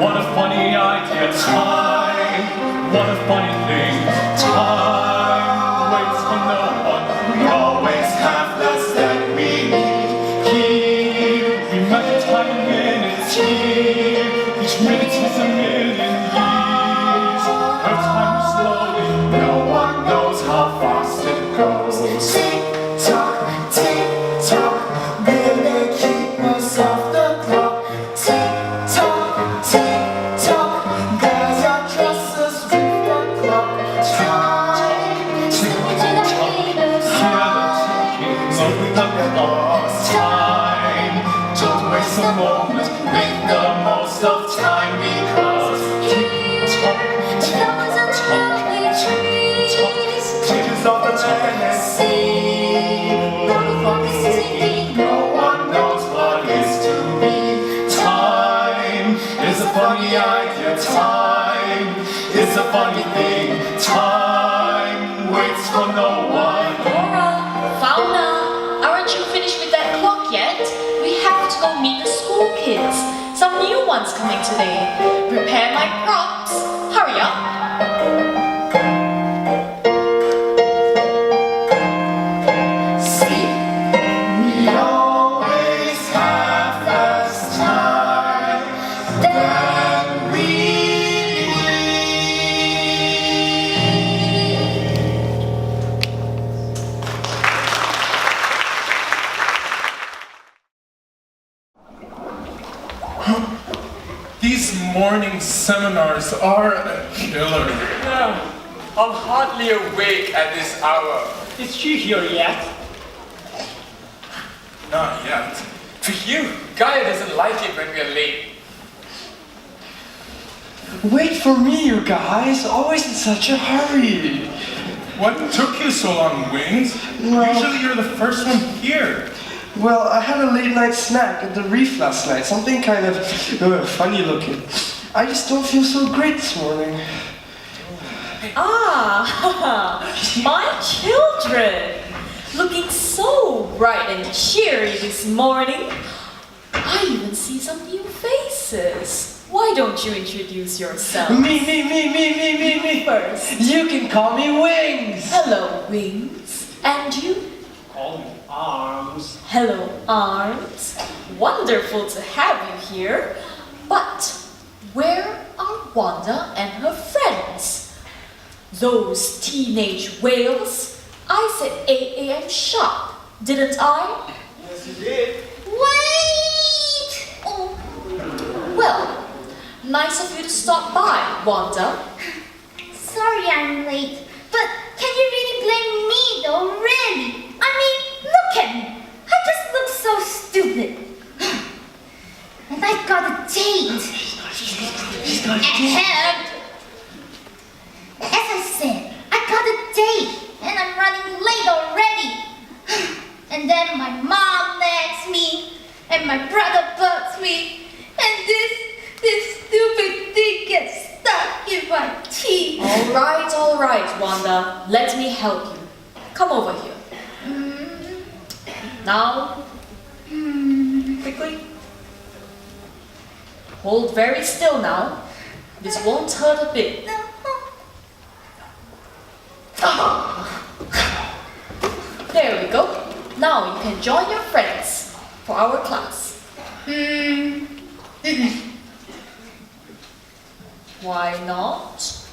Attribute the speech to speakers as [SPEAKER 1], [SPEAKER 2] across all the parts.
[SPEAKER 1] What a funny idea, time. What a funny thing, time waits for no one. We always have less than we need. Here, we measure time in minutes. Here, each minute is a million years. Her time slowly, no one knows how fast it goes.
[SPEAKER 2] Tick tock, will they keep us off the clock? Tick tock, girls are just as with the clock. Time to the haters.
[SPEAKER 1] Time, don't waste a moment, make the most of time because teachers of the land and sea. No one knows what is to be. Time is a funny idea. Time is a funny thing. Time waits for no one.
[SPEAKER 3] Laura, Fauna, aren't you finished with that clock yet? We have to go meet the school kids. Some new ones coming today. Prepare my props. Hurry up.
[SPEAKER 2] See, we always have less time than we
[SPEAKER 4] These morning seminars are a killer.
[SPEAKER 5] Yeah, I'm hardly awake at this hour.
[SPEAKER 6] Is she here yet?
[SPEAKER 4] Not yet.
[SPEAKER 5] For you, Gaia doesn't like it when we're late.
[SPEAKER 6] Wait for me, you guys. Always in such a hurry.
[SPEAKER 4] What took you so long, Wings?
[SPEAKER 6] Well-
[SPEAKER 4] Usually you're the first one here.
[SPEAKER 6] Well, I had a late night snack at the Reef last night. Something kind of funny looking. I just don't feel so great this morning.
[SPEAKER 3] Ah, my children. Looking so bright and cheery this morning. I even see some new faces. Why don't you introduce yourself
[SPEAKER 6] Me.
[SPEAKER 3] first?
[SPEAKER 6] You can call me Wings.
[SPEAKER 3] Hello, Wings. And you?
[SPEAKER 6] Call me Arms.
[SPEAKER 3] Hello, Arms. Wonderful to have you here. But where are Wanda and her friends? Those teenage whales? I said 8 a.m. sharp, didn't I?
[SPEAKER 6] Yes, you did.
[SPEAKER 3] Wait! Oh. Well, nice of you to stop by, Wanda.
[SPEAKER 7] Sorry I'm late, but can you really blame me though, really? I mean, look at me. I just look so stupid. And I've got a date.
[SPEAKER 6] She's got a date.
[SPEAKER 7] And as I said, I got a date and I'm running late already. And then my mom nags me and my brother bugs me and this stupid thing gets stuck in my teeth.
[SPEAKER 3] All right, Wanda. Let me help you. Come over here. Now, quickly. Hold very still now. This won't hurt a bit. There we go. Now you can join your friends for our class. Why not?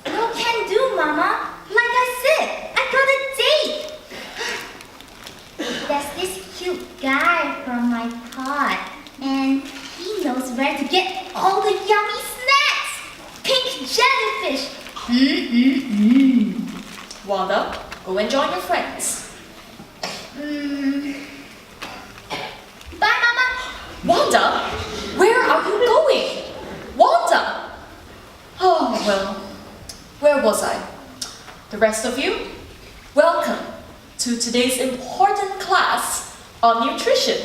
[SPEAKER 7] No can do, Mama. Like I said, I got a date. There's this cute guy from my pod, and he knows where to get all the yummy snacks. Pink jellyfish.
[SPEAKER 3] Wanda, go and join your friends.
[SPEAKER 7] Bye, Mama.
[SPEAKER 3] Wanda, where are you going? Wanda! Oh, well, where was I? The rest of you, welcome to today's important class on nutrition.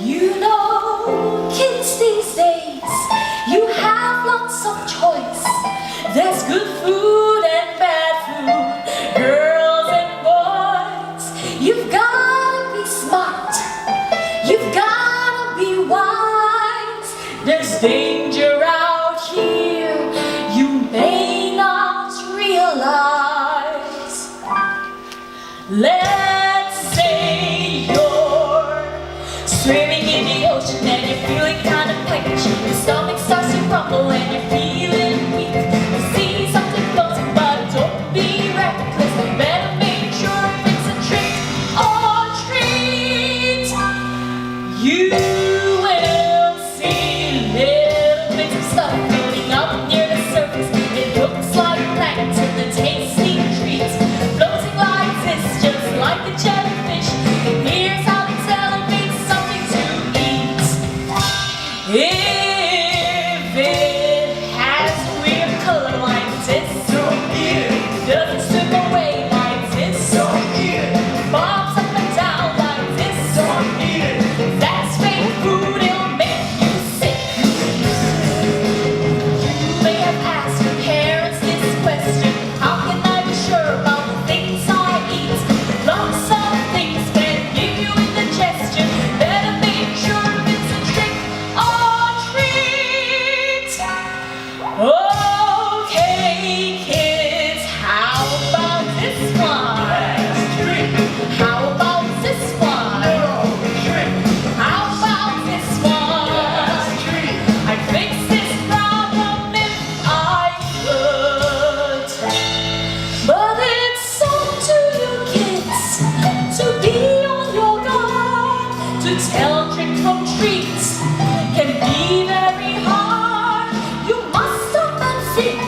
[SPEAKER 3] You know, kids these days, you have lots of choice. There's good food and bad food, girls and boys. You've gotta be smart, you've gotta be wise. There's danger out here you may not realize. Let's say you're swimming in the ocean and you're feeling kind of quench. Your stomach starts to rumble and you're feeling weak. You see something floating, but don't be reckless. Better make sure it's a trick or treat. You will see little bits of stuff floating up near the surface. It looks like plankton, a tasty treat, floating like this, just like a jellyfish. Here's how they celebrate something to eat. If it has a weird color like this,
[SPEAKER 1] Don't eat it.
[SPEAKER 3] doesn't swim away like this,
[SPEAKER 1] Don't eat it.
[SPEAKER 3] bobs up and down like this,
[SPEAKER 1] Don't eat it.
[SPEAKER 3] that's fake food, it'll make you sick. You may have asked your parents this question: how can I be sure about the things I eat? Lots of things can give you indigestion. Better make sure it's a trick or treat. Okay, kids, how about this one?
[SPEAKER 1] Drink.
[SPEAKER 3] How about this one?
[SPEAKER 1] No. Drink.
[SPEAKER 3] How about this one?
[SPEAKER 1] Drink.
[SPEAKER 3] I'd fix this problem if I could. But it's up to you kids to be on your guard. To tell trick from treats can be very hard. You must stop and think.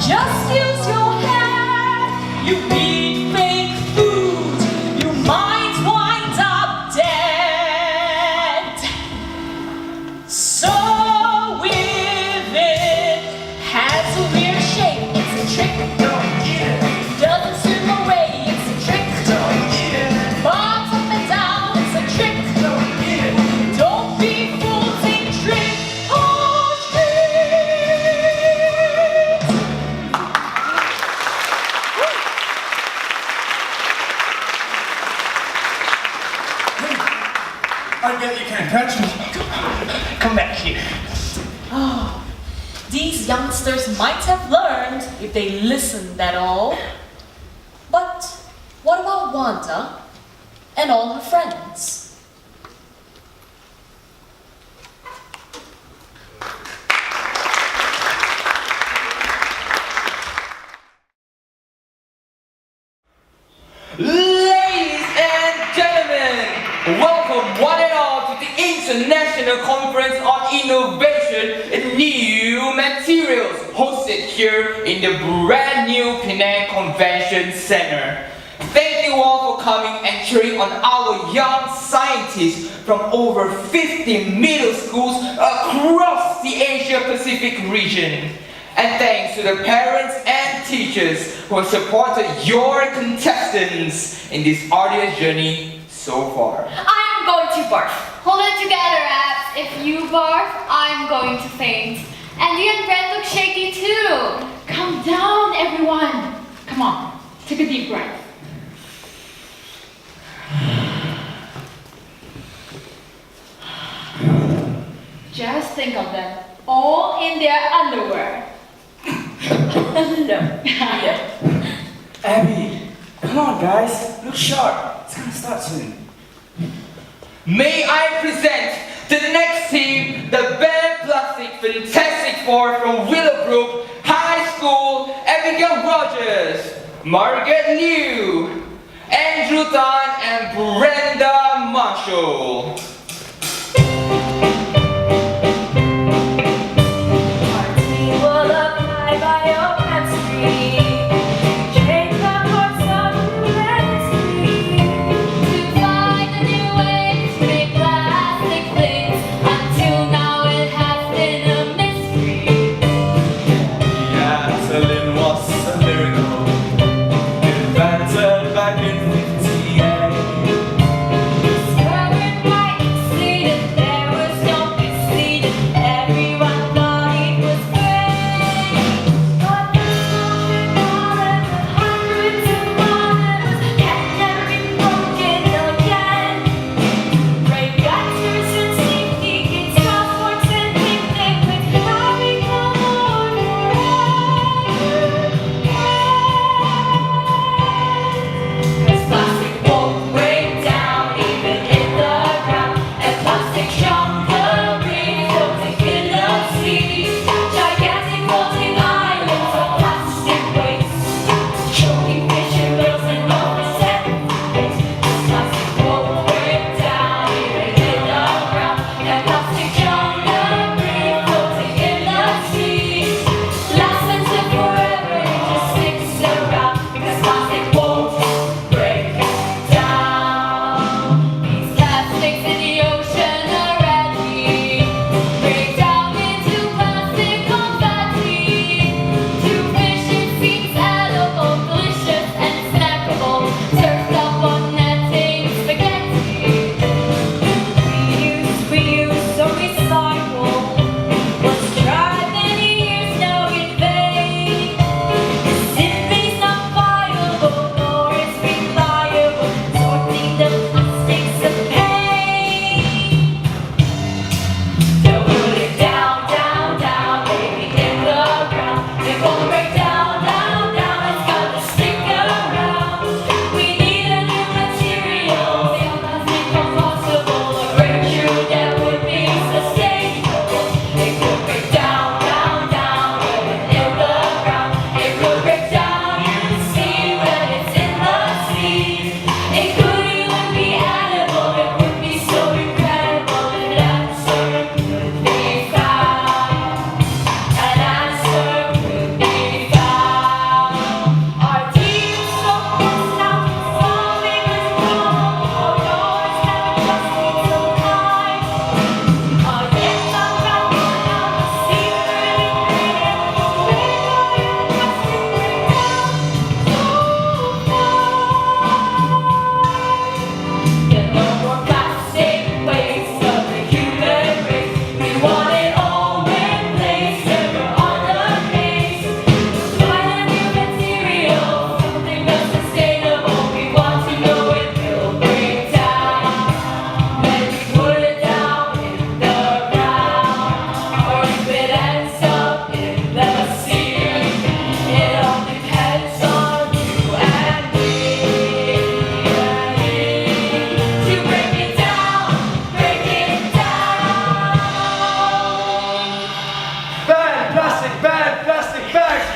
[SPEAKER 3] Just use your head. You eat fake food. Your mind winds up dead. So if it has a weird shape, it's a trick.
[SPEAKER 1] Don't eat it.
[SPEAKER 3] Doesn't swim away, it's a trick.
[SPEAKER 1] Don't eat it.
[SPEAKER 3] Bobs up and down, it's a trick.
[SPEAKER 1] Don't eat it.
[SPEAKER 3] Don't be fooled, think trick or treat.
[SPEAKER 4] I bet you can't catch me.
[SPEAKER 6] Come back here.
[SPEAKER 3] These youngsters might have learned if they listened at all. But what about Wanda and all her friends?
[SPEAKER 5] Ladies and gentlemen, welcome one and all to the International Conference on Innovation in New Materials, hosted here in the brand new Penang Convention Center. Thank you all for coming and cheering on our young scientists from over 50 middle schools across the Asia Pacific region. And thanks to the parents and teachers who have supported your contestants in this arduous journey so far.
[SPEAKER 8] I'm going to barf. Hold it together, abs. If you barf, I'm going to faint. And you and Brent look shaky too. Calm down, everyone. Come on, take a deep breath. Just think of them, all in their underwear.
[SPEAKER 3] No. Yeah.
[SPEAKER 9] Abby, come on guys, look sharp. It's gonna start soon.
[SPEAKER 5] May I present to the next team the Band Plastic Fantastic Four from Willowbrook High School: Abigail Rogers, Margaret Liu, Andrew Tan, and Brenda Marshall.
[SPEAKER 8] To find a new way to make plastic things. Until now it has been a mystery.
[SPEAKER 1] Yeah, Celine was a miracle. Invented back in 58.
[SPEAKER 8] Discovered by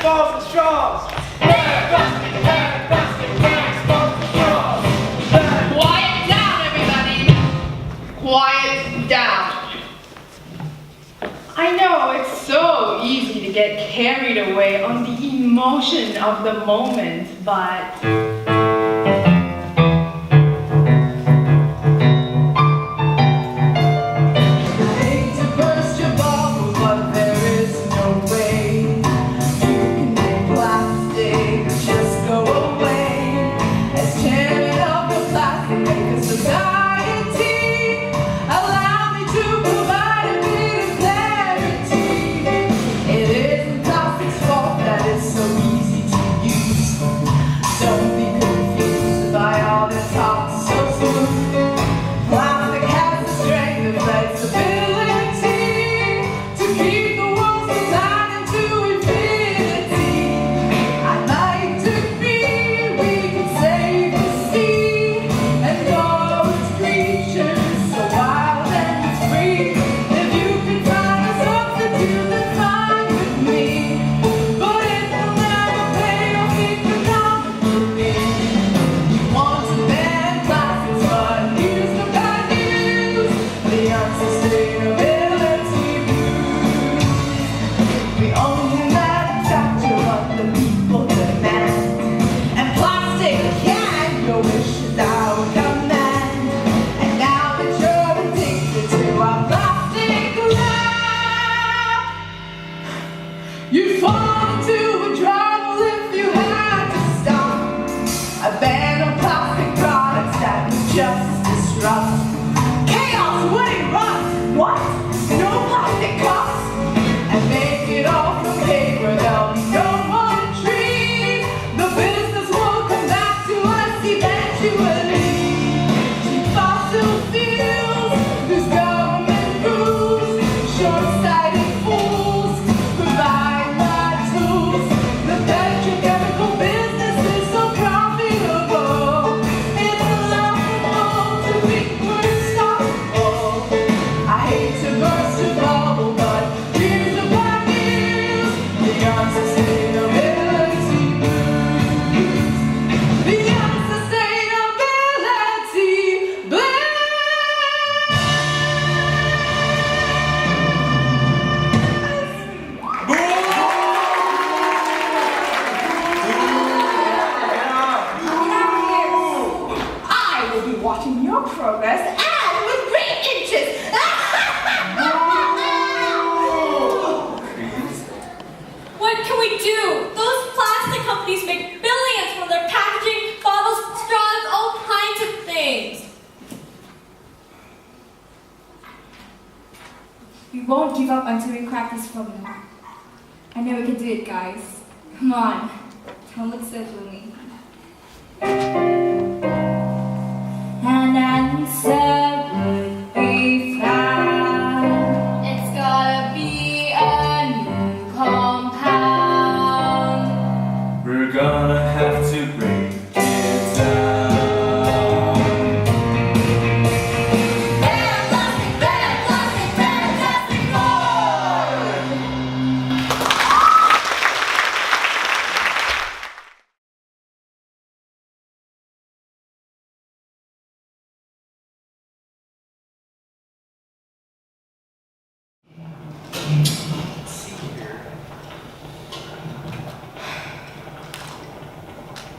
[SPEAKER 6] balls and straws.
[SPEAKER 8] Quiet down, everybody. Quiet down.
[SPEAKER 10] I know it's so easy to get carried away on the emotion of the moment, but
[SPEAKER 11] we won't give up until we crack this formula. I know we can do it, guys. Come on. Don't look so gloomy. An answer would be found.
[SPEAKER 8] It's gotta be a new compound.
[SPEAKER 9] We're gonna have to break it down.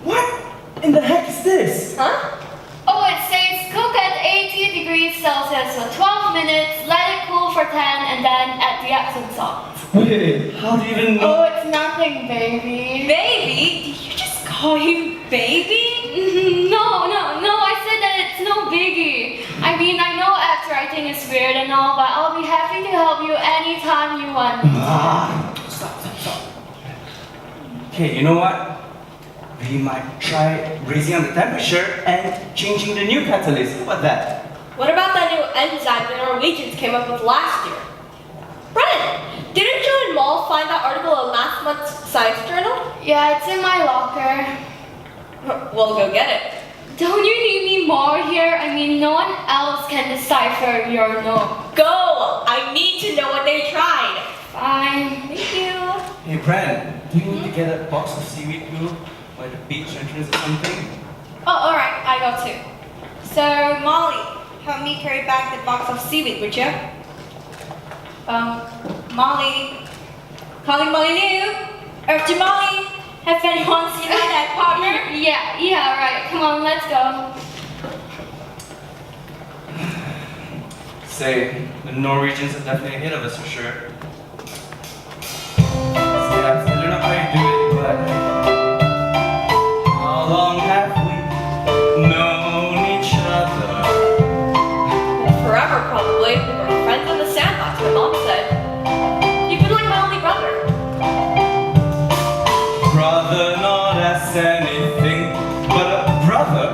[SPEAKER 5] What in the heck is this?
[SPEAKER 8] Huh? Oh, it says cook at 80 degrees Celsius for 12 minutes, let it cool for 10, and then add the Epsom salt.
[SPEAKER 5] Wait, how do you even know?
[SPEAKER 8] Oh, it's nothing, baby.
[SPEAKER 3] Baby? Did you just call him baby?
[SPEAKER 8] No, I said that it's no biggie. I mean, I know act writing is weird and all, but I'll be happy to help you anytime you want.
[SPEAKER 5] Stop. Okay, you know what? We might try raising up the temperature and changing the new catalyst. How about that?
[SPEAKER 3] What about that new enzyme the Norwegians came up with last year? Brennan, didn't you and Maul find that article in last month's science journal?
[SPEAKER 8] Yeah, it's in my locker.
[SPEAKER 3] We'll go get it.
[SPEAKER 8] Don't you need me more here? I mean, no one else can decipher your note.
[SPEAKER 3] Go! I need to know what they tried.
[SPEAKER 8] Fine.
[SPEAKER 3] Thank you.
[SPEAKER 5] Hey,
[SPEAKER 9] Brandon, do you need to get a box of seaweed glue by the beach entrance or something?
[SPEAKER 12] Oh, alright, I got two. So, Molly, help me carry back the box of seaweed, would you? Molly. Calling Molly Liu. Urgent Molly. Have anyone seen my dad partner?
[SPEAKER 8] Yeah, right. Come on, let's go.
[SPEAKER 9] Say, the Norwegians are definitely ahead of us for sure. See, I don't know how you do it, but how long have we known each other?
[SPEAKER 3] Forever, probably. We were friends in the sandbox, my mom said. You've been like my only brother.
[SPEAKER 9] Brother, not as anything but a brother.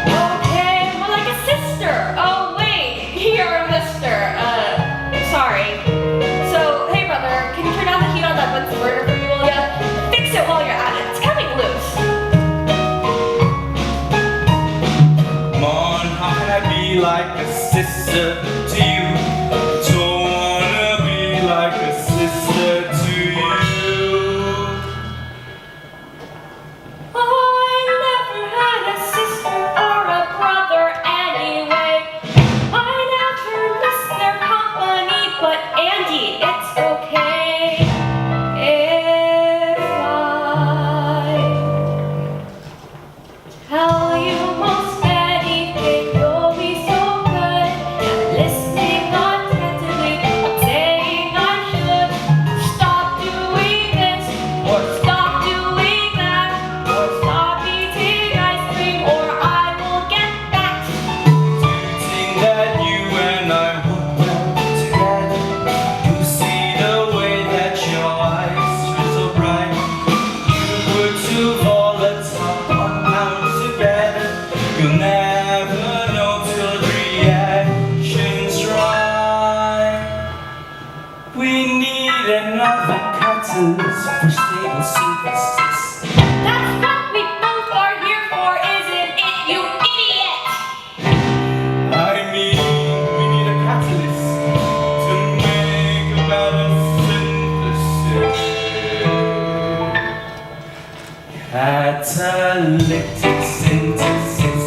[SPEAKER 3] Okay, more like a sister. Oh, wait, you're a mister. Sorry. So, hey, brother, can you turn down the heat on that Bunsen burner for me, will ya? Fix it while you're at it. It's coming loose.
[SPEAKER 9] Come on, how can I be like a sister to you? Don't wanna be like a sister to you.
[SPEAKER 3] I never had a sister or a brother anyway. I never missed their company, but Andy, it's okay if I tell you most anything. You'll be so good at listening attentively. I'm saying I should stop doing this or stop doing that or stop eating ice cream or I will get back.
[SPEAKER 9] Do you think that you and I would well together? You see the way that your eyes are so bright. You were too volatile now together. You'll never know till the reaction's right. We need another catalyst for stable synthesis.
[SPEAKER 3] That's what we both are here for, isn't it, you idiot?
[SPEAKER 9] I mean, we need a catalyst to make a better synthesis. Catalytic synthesis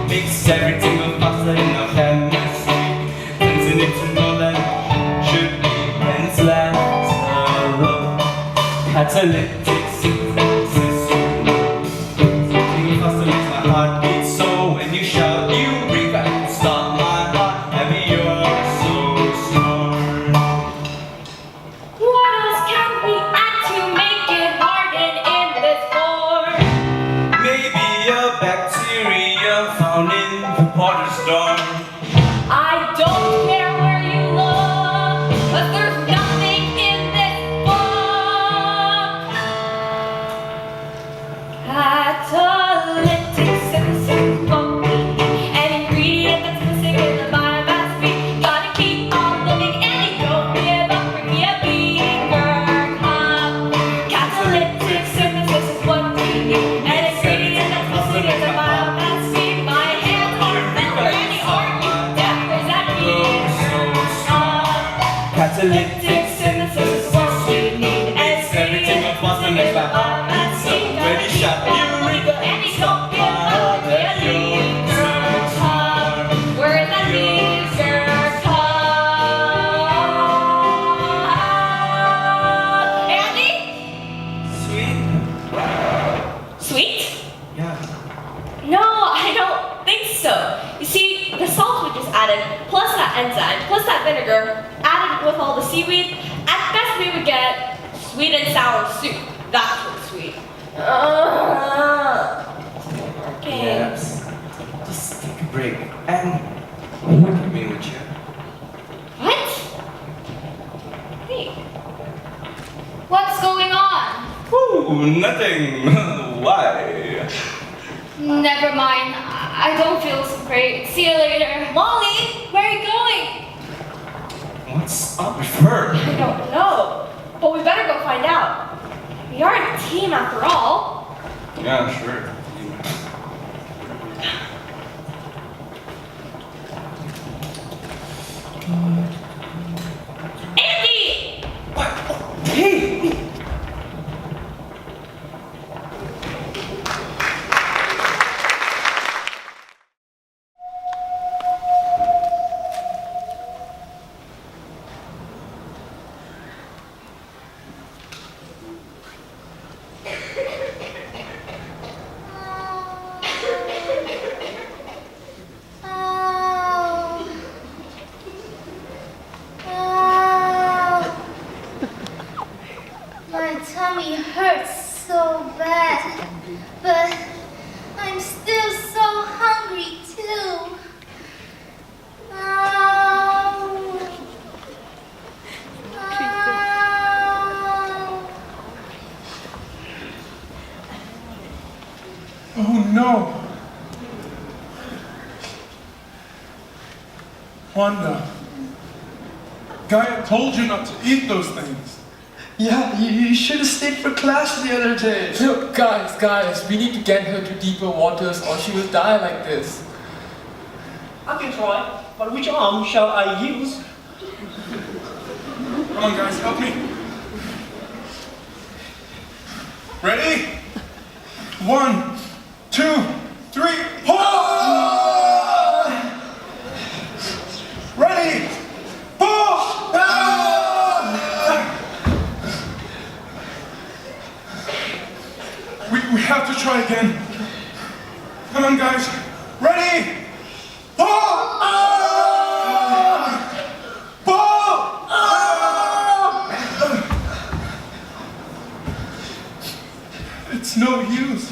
[SPEAKER 9] makes everything go faster in our chemistry. Turns it into more than should be, hence less alone. Catalytic synthesis. Something faster makes my heart beat so when you shout, you bring back and stop my heart. Heavy, you're so strong.
[SPEAKER 3] What else can we add to make it harden in this form?
[SPEAKER 9] Maybe a bacteria found in the potter's storm.
[SPEAKER 3] I don't care where you look, but there's nothing in this book. Catalytic synthesis, what we need. An ingredient that's missing in the biomass feed. Gotta keep on looking and you don't give up. Bring me a beaker cup. Catalytic synthesis is what we need. An ingredient that's missing in the biomass feed. My hands are filled. Randy, are you deaf? Is that beaker cup?
[SPEAKER 9] Catalytic synthesis is what we need. Makes everything go faster, makes my heart beat so when you shout, you read the
[SPEAKER 3] And you don't give up. Bring me a beaker cup. Where is that beaker cup? Andy?
[SPEAKER 9] Sweet?
[SPEAKER 3] Sweet?
[SPEAKER 9] Yeah.
[SPEAKER 3] No, I don't think so. You see, the salt we just added, plus that enzyme, plus that vinegar, added with all the seaweed, at best we would get sweet and sour soup. That's what's sweet. Okay.
[SPEAKER 9] Yes. Just take a break and look at me, would you?
[SPEAKER 3] What? Hey.
[SPEAKER 8] What's going on?
[SPEAKER 9] Ooh, nothing. Why?
[SPEAKER 8] Never mind. I don't feel so great. See you later.
[SPEAKER 3] Molly, where are you going?
[SPEAKER 9] What's up with her?
[SPEAKER 3] I don't know, but we better go find out. We are a team after all.
[SPEAKER 9] Yeah, sure.
[SPEAKER 4] Wanda, Gaia told you not to eat those things.
[SPEAKER 6] Yeah, you should have stayed for class the other day.
[SPEAKER 5] Look, guys, we need to get her to deeper waters or she will die like this.
[SPEAKER 13] I can try, but which arm shall I use?
[SPEAKER 4] Come on, guys, help me. Ready? 1, 2, 3, pull! Ready? Pull! We have to try again. Come on, guys. Ready? Pull! Pull! It's no use.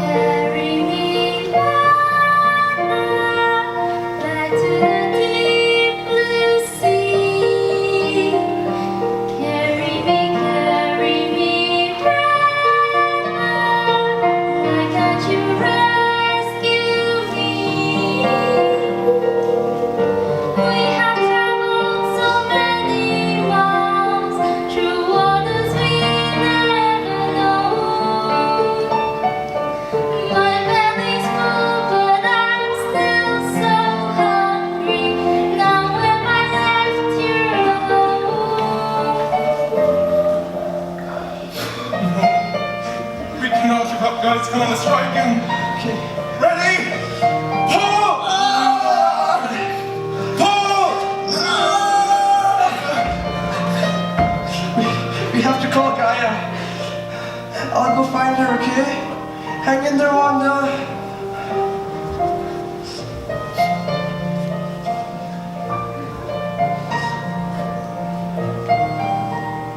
[SPEAKER 7] Carry me, back to the deep blue sea. Carry me, why can't you rescue me? We have traveled so many miles through waters we never know. My belly's full, but I'm still so hungry. Now am I left here alone?
[SPEAKER 4] We cannot give up, guys. Come on, let's try again. Okay. Ready? Pull! Pull!
[SPEAKER 6] We have to call Gaia. I'll go find her, okay? Hang in there, Wanda.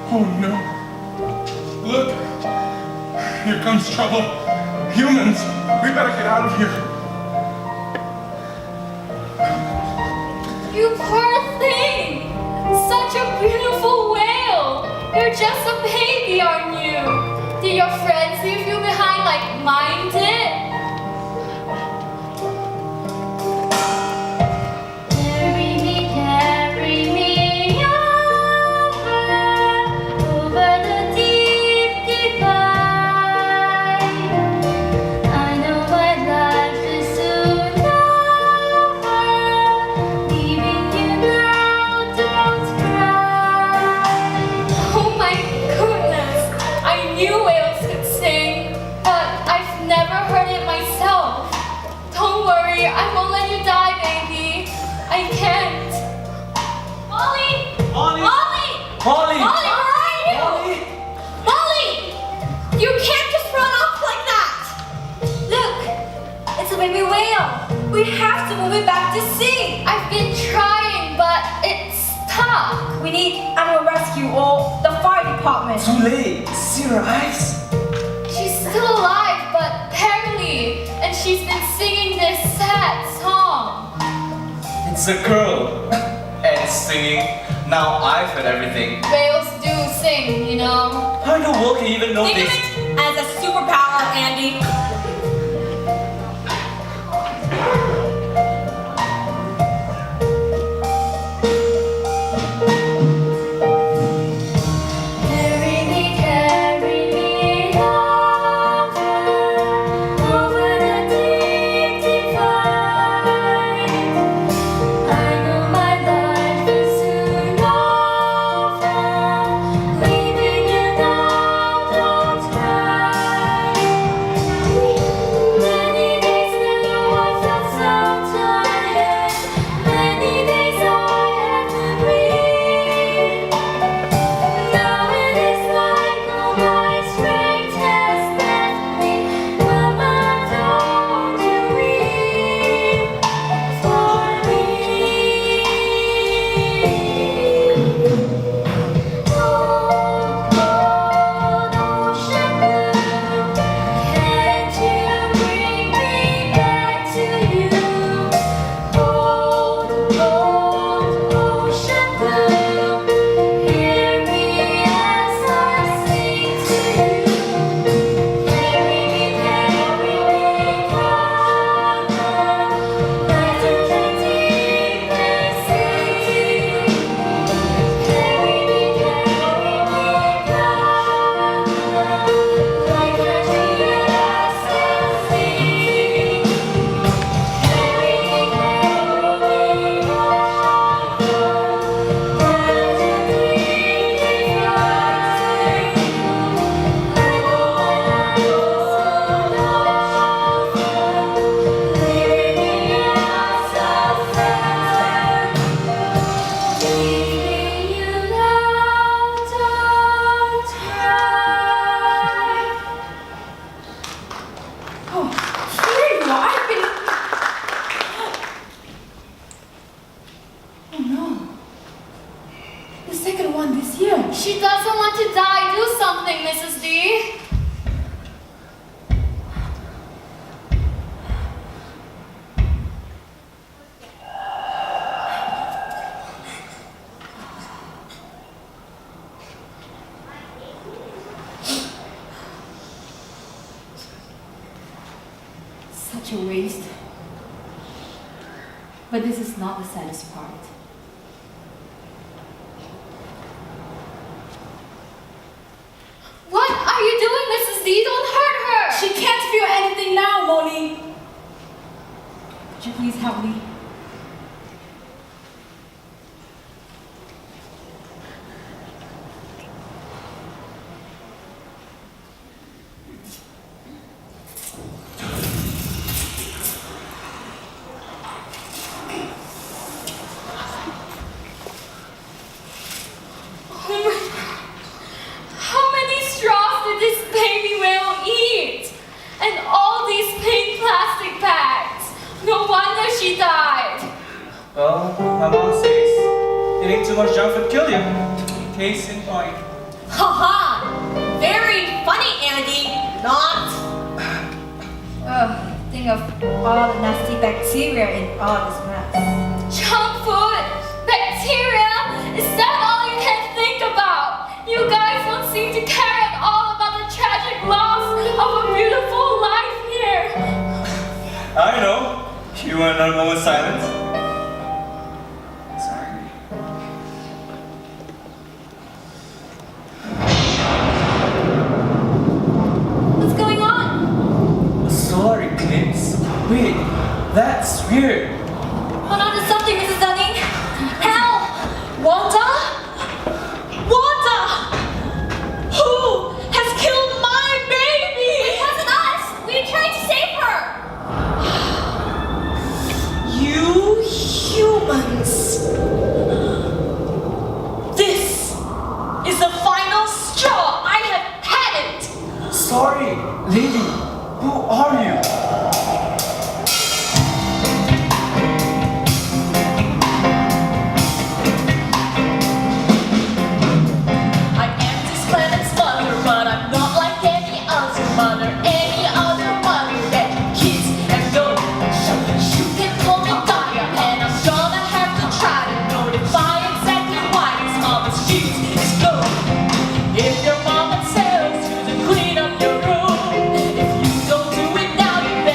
[SPEAKER 4] Oh no. Look. Here comes trouble. Humans, we better get out of here.
[SPEAKER 8] You poor thing! Such a beautiful whale! You're just a baby, aren't you? Did your friends leave you behind like mine did?
[SPEAKER 7] Carry me over the deep divide. I know my life is soon over. Leaving you now, don't cry.
[SPEAKER 8] Oh my goodness! I knew whales could sing, but I've never heard it myself. Don't worry, I won't let you die, baby. I can't. Molly!
[SPEAKER 9] Molly!
[SPEAKER 8] Molly!
[SPEAKER 9] Molly!
[SPEAKER 8] Molly, where are you? Molly! You can't just run off like that!
[SPEAKER 12] Look, it's a baby whale. We have to move it back to sea.
[SPEAKER 8] I've been trying, but it's stuck.
[SPEAKER 12] We need animal rescue or the fire department.
[SPEAKER 9] Too late. See her eyes?
[SPEAKER 8] She's still alive, but barely. And she's been singing this sad song.
[SPEAKER 9] It's a girl. And singing. Now I've heard everything.
[SPEAKER 8] Whales do sing, you know.
[SPEAKER 9] How in the world can you even know
[SPEAKER 12] Think of
[SPEAKER 9] this?
[SPEAKER 12] it as a superpower, Andy.
[SPEAKER 7] Carry me over the deep divide. I know my life is soon over. Leaving you now, don't cry.
[SPEAKER 10] second one this year.
[SPEAKER 8] She doesn't want to die. Do something, Mrs. D.
[SPEAKER 12] Such a waste. But this is not the saddest part.
[SPEAKER 8] What are you doing, Mrs. D? Don't hurt her.
[SPEAKER 10] She can't feel anything now, Molly.
[SPEAKER 12] Could you please help me?
[SPEAKER 8] How many straws did this baby whale eat? And all these pink plastic bags. No wonder she died.
[SPEAKER 9] Well, my mom says eating too much junk food kill you. Case in point.
[SPEAKER 3] Haha! Very funny, Andy. Not.
[SPEAKER 12] Think of all the nasty bacteria in all this mess.
[SPEAKER 8] Junk food? Bacteria? Is that all you can think about? You guys don't seem to care at all about the tragic loss of a beautiful life here.
[SPEAKER 9] I know. You want another moment's silence? Sorry.
[SPEAKER 12] What's going on?
[SPEAKER 9] A solar eclipse? Wait, that's weird.
[SPEAKER 12] Hold on to something, Mrs. Dunning. Help!
[SPEAKER 3] Wanda? Wanda! Who has killed my baby?
[SPEAKER 7] It wasn't us! We tried to save her!
[SPEAKER 3] You humans! This is the final straw. I have had it.
[SPEAKER 9] Sorry, lady. Who are you?
[SPEAKER 3] I am this planet's mother, but I'm not like any other mother. Any other mother that kids and go. You can call me Gaia, and I'm gonna have to try to notify exactly why this mama's fuse is low. If your mama tells you to clean up your room, if you don't do it now, you're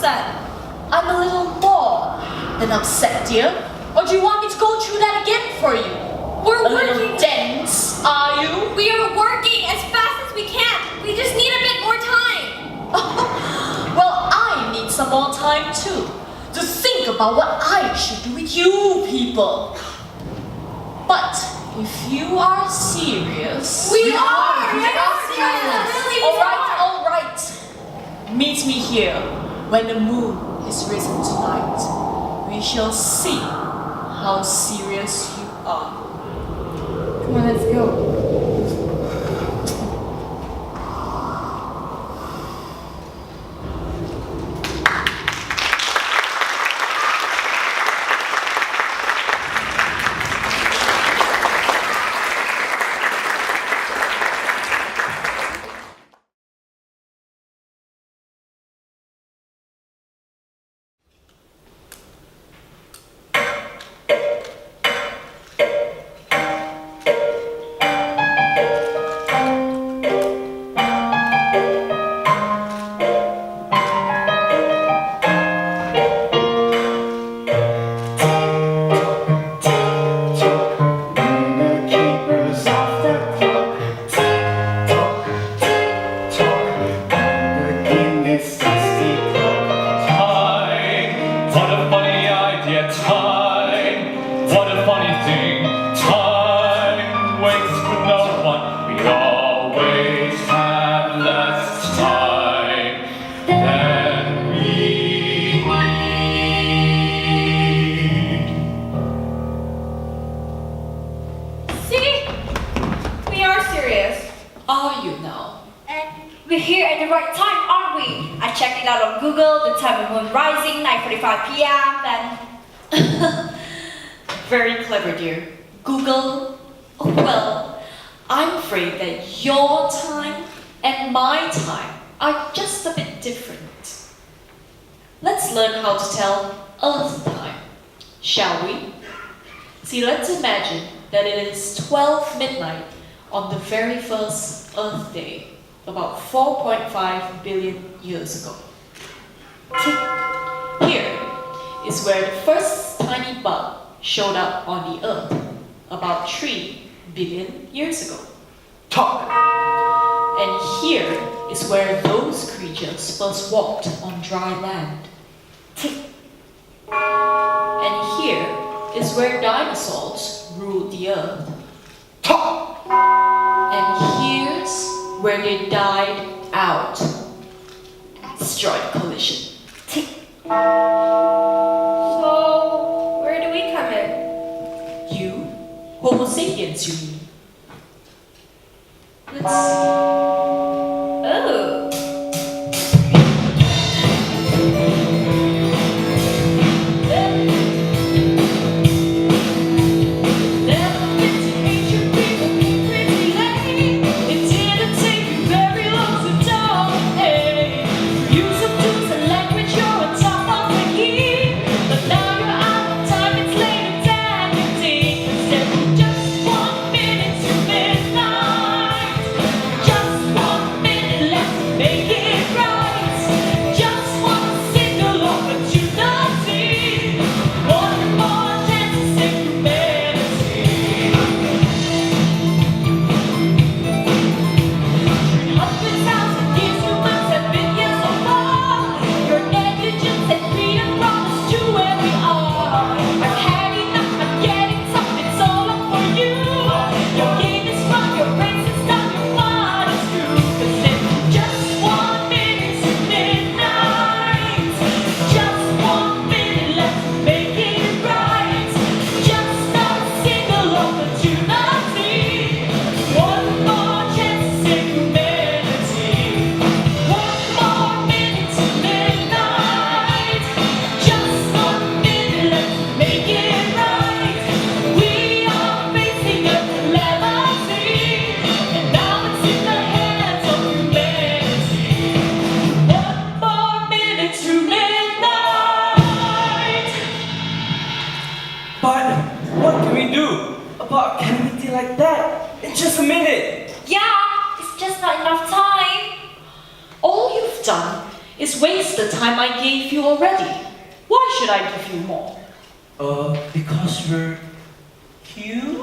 [SPEAKER 12] upset.
[SPEAKER 3] I'm a little more than upset, dear. Or do you want me to go through that again for you?
[SPEAKER 12] We're
[SPEAKER 3] A little
[SPEAKER 12] working.
[SPEAKER 3] dense, are you?
[SPEAKER 12] We are working as fast as we can. We just need a bit more time.
[SPEAKER 3] Well, I need some more time too, to think about what I should do with you people. But if you are serious...
[SPEAKER 12] We are serious. Really, we
[SPEAKER 3] All right. Meet me here when the moon is risen tonight. We shall see how serious you are.
[SPEAKER 11] Come on, let's go.
[SPEAKER 1] What a funny idea, time. What a funny thing, time waits for no one. We always have less time than we need.
[SPEAKER 12] See? We are serious.
[SPEAKER 3] Are you now?
[SPEAKER 12] And we're here at the right time, aren't we? I checked it out on Google, the time of moon rising, 9:45 p.m. and...
[SPEAKER 3] Very clever, dear. Google. Oh, well, I'm afraid that your time and my time are just a bit different. Let's learn how to tell Earth time, shall we? See, let's imagine that it is 12 midnight on the very first Earth Day, about 4.5 billion years ago. Here is where the first tiny bug showed up on the Earth, about 3 billion years ago. And here is where those creatures first walked on dry land. And here is where dinosaurs ruled the Earth. And here's where they died out. Asteroid collision.
[SPEAKER 12] So, where do we come in?
[SPEAKER 3] You, Homo sapiens, you mean? Let's see.
[SPEAKER 12] Oh.
[SPEAKER 3] Just It's waste the time I gave you already. Why should I give you more?
[SPEAKER 9] Because we're cute?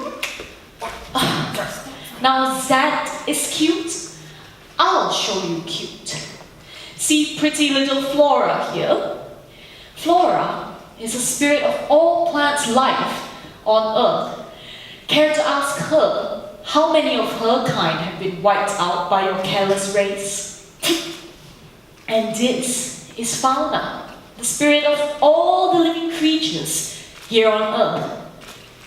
[SPEAKER 3] Now that is cute. I'll show you cute. See pretty little Flora here? Flora is the spirit of all plants' life on Earth. Care to ask her how many of her kind have been wiped out by your careless race? And this is Fauna, the spirit of all the living creatures here on Earth.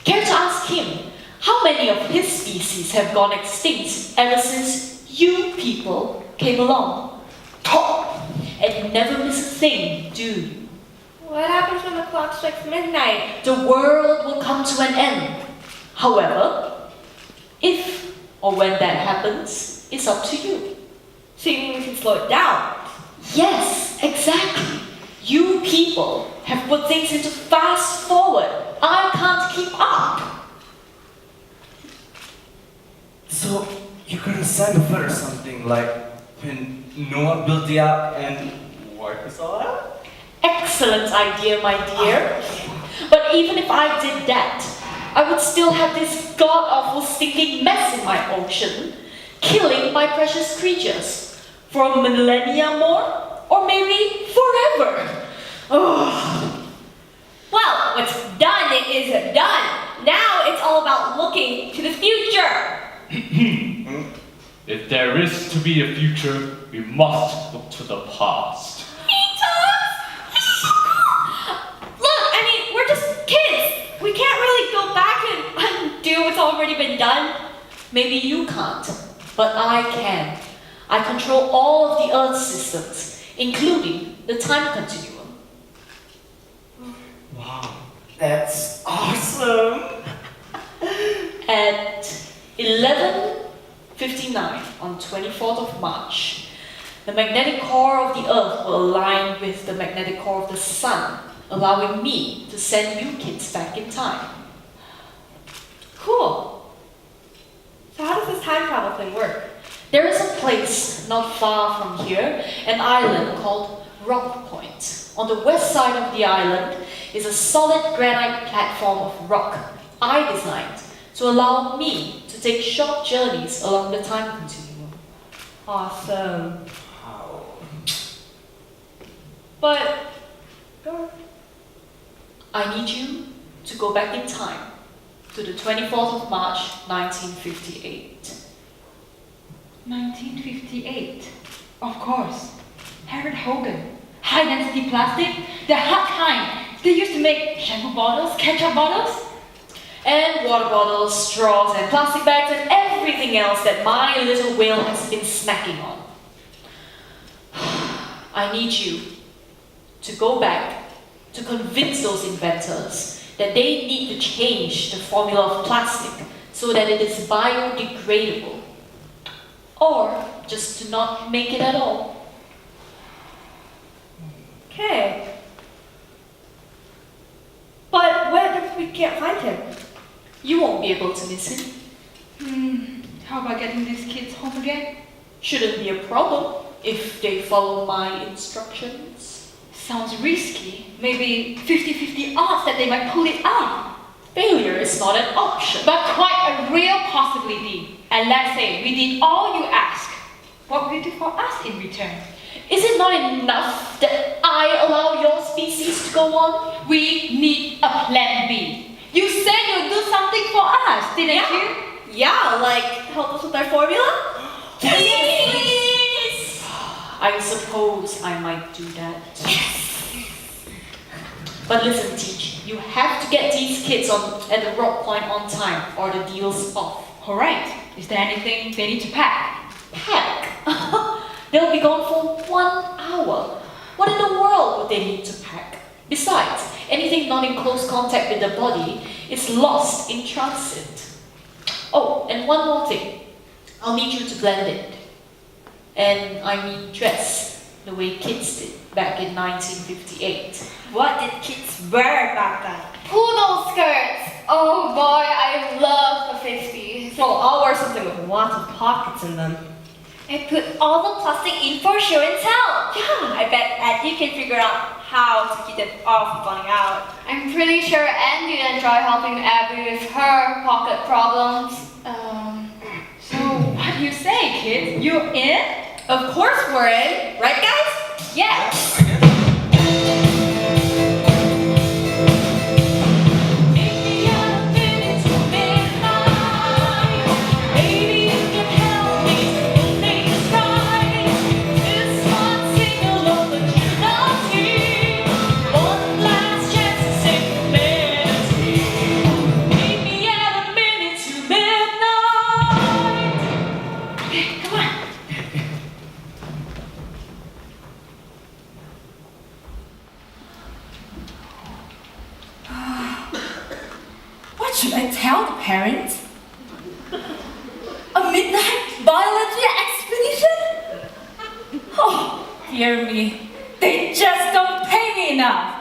[SPEAKER 3] Care to ask him how many of his species have gone extinct ever since you people came along? Talk! And you never miss a thing, do you?
[SPEAKER 12] What happens when the clock strikes midnight?
[SPEAKER 3] The world will come to an end. However, if or when that happens, it's up to you.
[SPEAKER 12] So you mean we can slow it down?
[SPEAKER 3] Yes, exactly. You people have put things into fast forward. I can't keep up.
[SPEAKER 9] So, you're gonna send a foot or something, like when Noah built the app and wipe us all out?
[SPEAKER 3] Excellent idea, my dear. But even if I did that, I would still have this god-awful stinking mess in my ocean, killing my precious creatures. For a millennia more, or maybe forever. Ugh.
[SPEAKER 12] Well, what's done is done. Now it's all about looking to the future.
[SPEAKER 1] If there is to be a future, we must look to the past.
[SPEAKER 12] Look, I mean, we're just kids. We can't really go back and undo what's already been done.
[SPEAKER 3] Maybe you can't, but I can. I control all of the Earth systems, including the time continuum.
[SPEAKER 9] Wow, that's awesome!
[SPEAKER 3] At 11:59 on 24th of March, the magnetic core of the Earth will align with the magnetic core of the Sun, allowing me to send you kids back in time.
[SPEAKER 12] Cool. So how does this time travel thing work?
[SPEAKER 3] There is a place not far from here, an island called Rock Point. On the west side of the island is a solid granite platform of rock I designed to allow me to take short journeys along the time continuum.
[SPEAKER 12] Awesome. But
[SPEAKER 3] I need you to go back in time to the 24th of March, 1958.
[SPEAKER 11] 1958. Of course. Harold Hogan. High density plastic. The hot kind. They used to make shampoo bottles, ketchup bottles.
[SPEAKER 3] And water bottles, straws, and plastic bags, and everything else that my little whale has been snacking on. I need you to go back to convince those inventors that they need to change the formula of plastic so that it is biodegradable. Or just to not make it at all.
[SPEAKER 12] okay. But what if we can't find him?
[SPEAKER 3] You won't be able to miss him.
[SPEAKER 11] How about getting these kids home again?
[SPEAKER 3] Shouldn't be a problem if they follow my instructions.
[SPEAKER 11] Sounds risky. Maybe 50-50 odds that they might pull it off.
[SPEAKER 3] Failure is not an option.
[SPEAKER 11] But quite a real possibility. And let's say we did all you ask. What will you do for us in return?
[SPEAKER 3] Is it not enough that I allow your species to go on?
[SPEAKER 11] We need a plan B. You said you'll do something for us, didn't you?
[SPEAKER 12] Yeah, like help us with our formula?
[SPEAKER 3] Please! I suppose I might do that. But listen, Teach, you have to get these kids at the Rock Point on time or the deal's off.
[SPEAKER 11] Alright. Is there anything they need to pack?
[SPEAKER 3] Pack? They'll be gone for 1 hour. What in the world would they need to pack? Besides, anything not in close contact with the body is lost in transit. Oh, and one more thing. I'll need you to blend it. And I mean dress the way kids did back in 1958.
[SPEAKER 12] What did kids wear back then?
[SPEAKER 8] Poodle skirts. Oh boy, I love the 50s.
[SPEAKER 12] Well, I'll wear something with lots of pockets in them. And put all the plastic in for show and tell. Yeah, I bet Ed, you can figure out how to keep them off falling out.
[SPEAKER 8] I'm pretty sure Andy enjoy helping Abby with her pocket problems.
[SPEAKER 11] So what do you say, kids? You in?
[SPEAKER 3] Of course we're in, right guys?
[SPEAKER 12] Yes.
[SPEAKER 3] What should I tell the parents? A midnight biology expedition? Oh, dear me. They just don't pay me enough.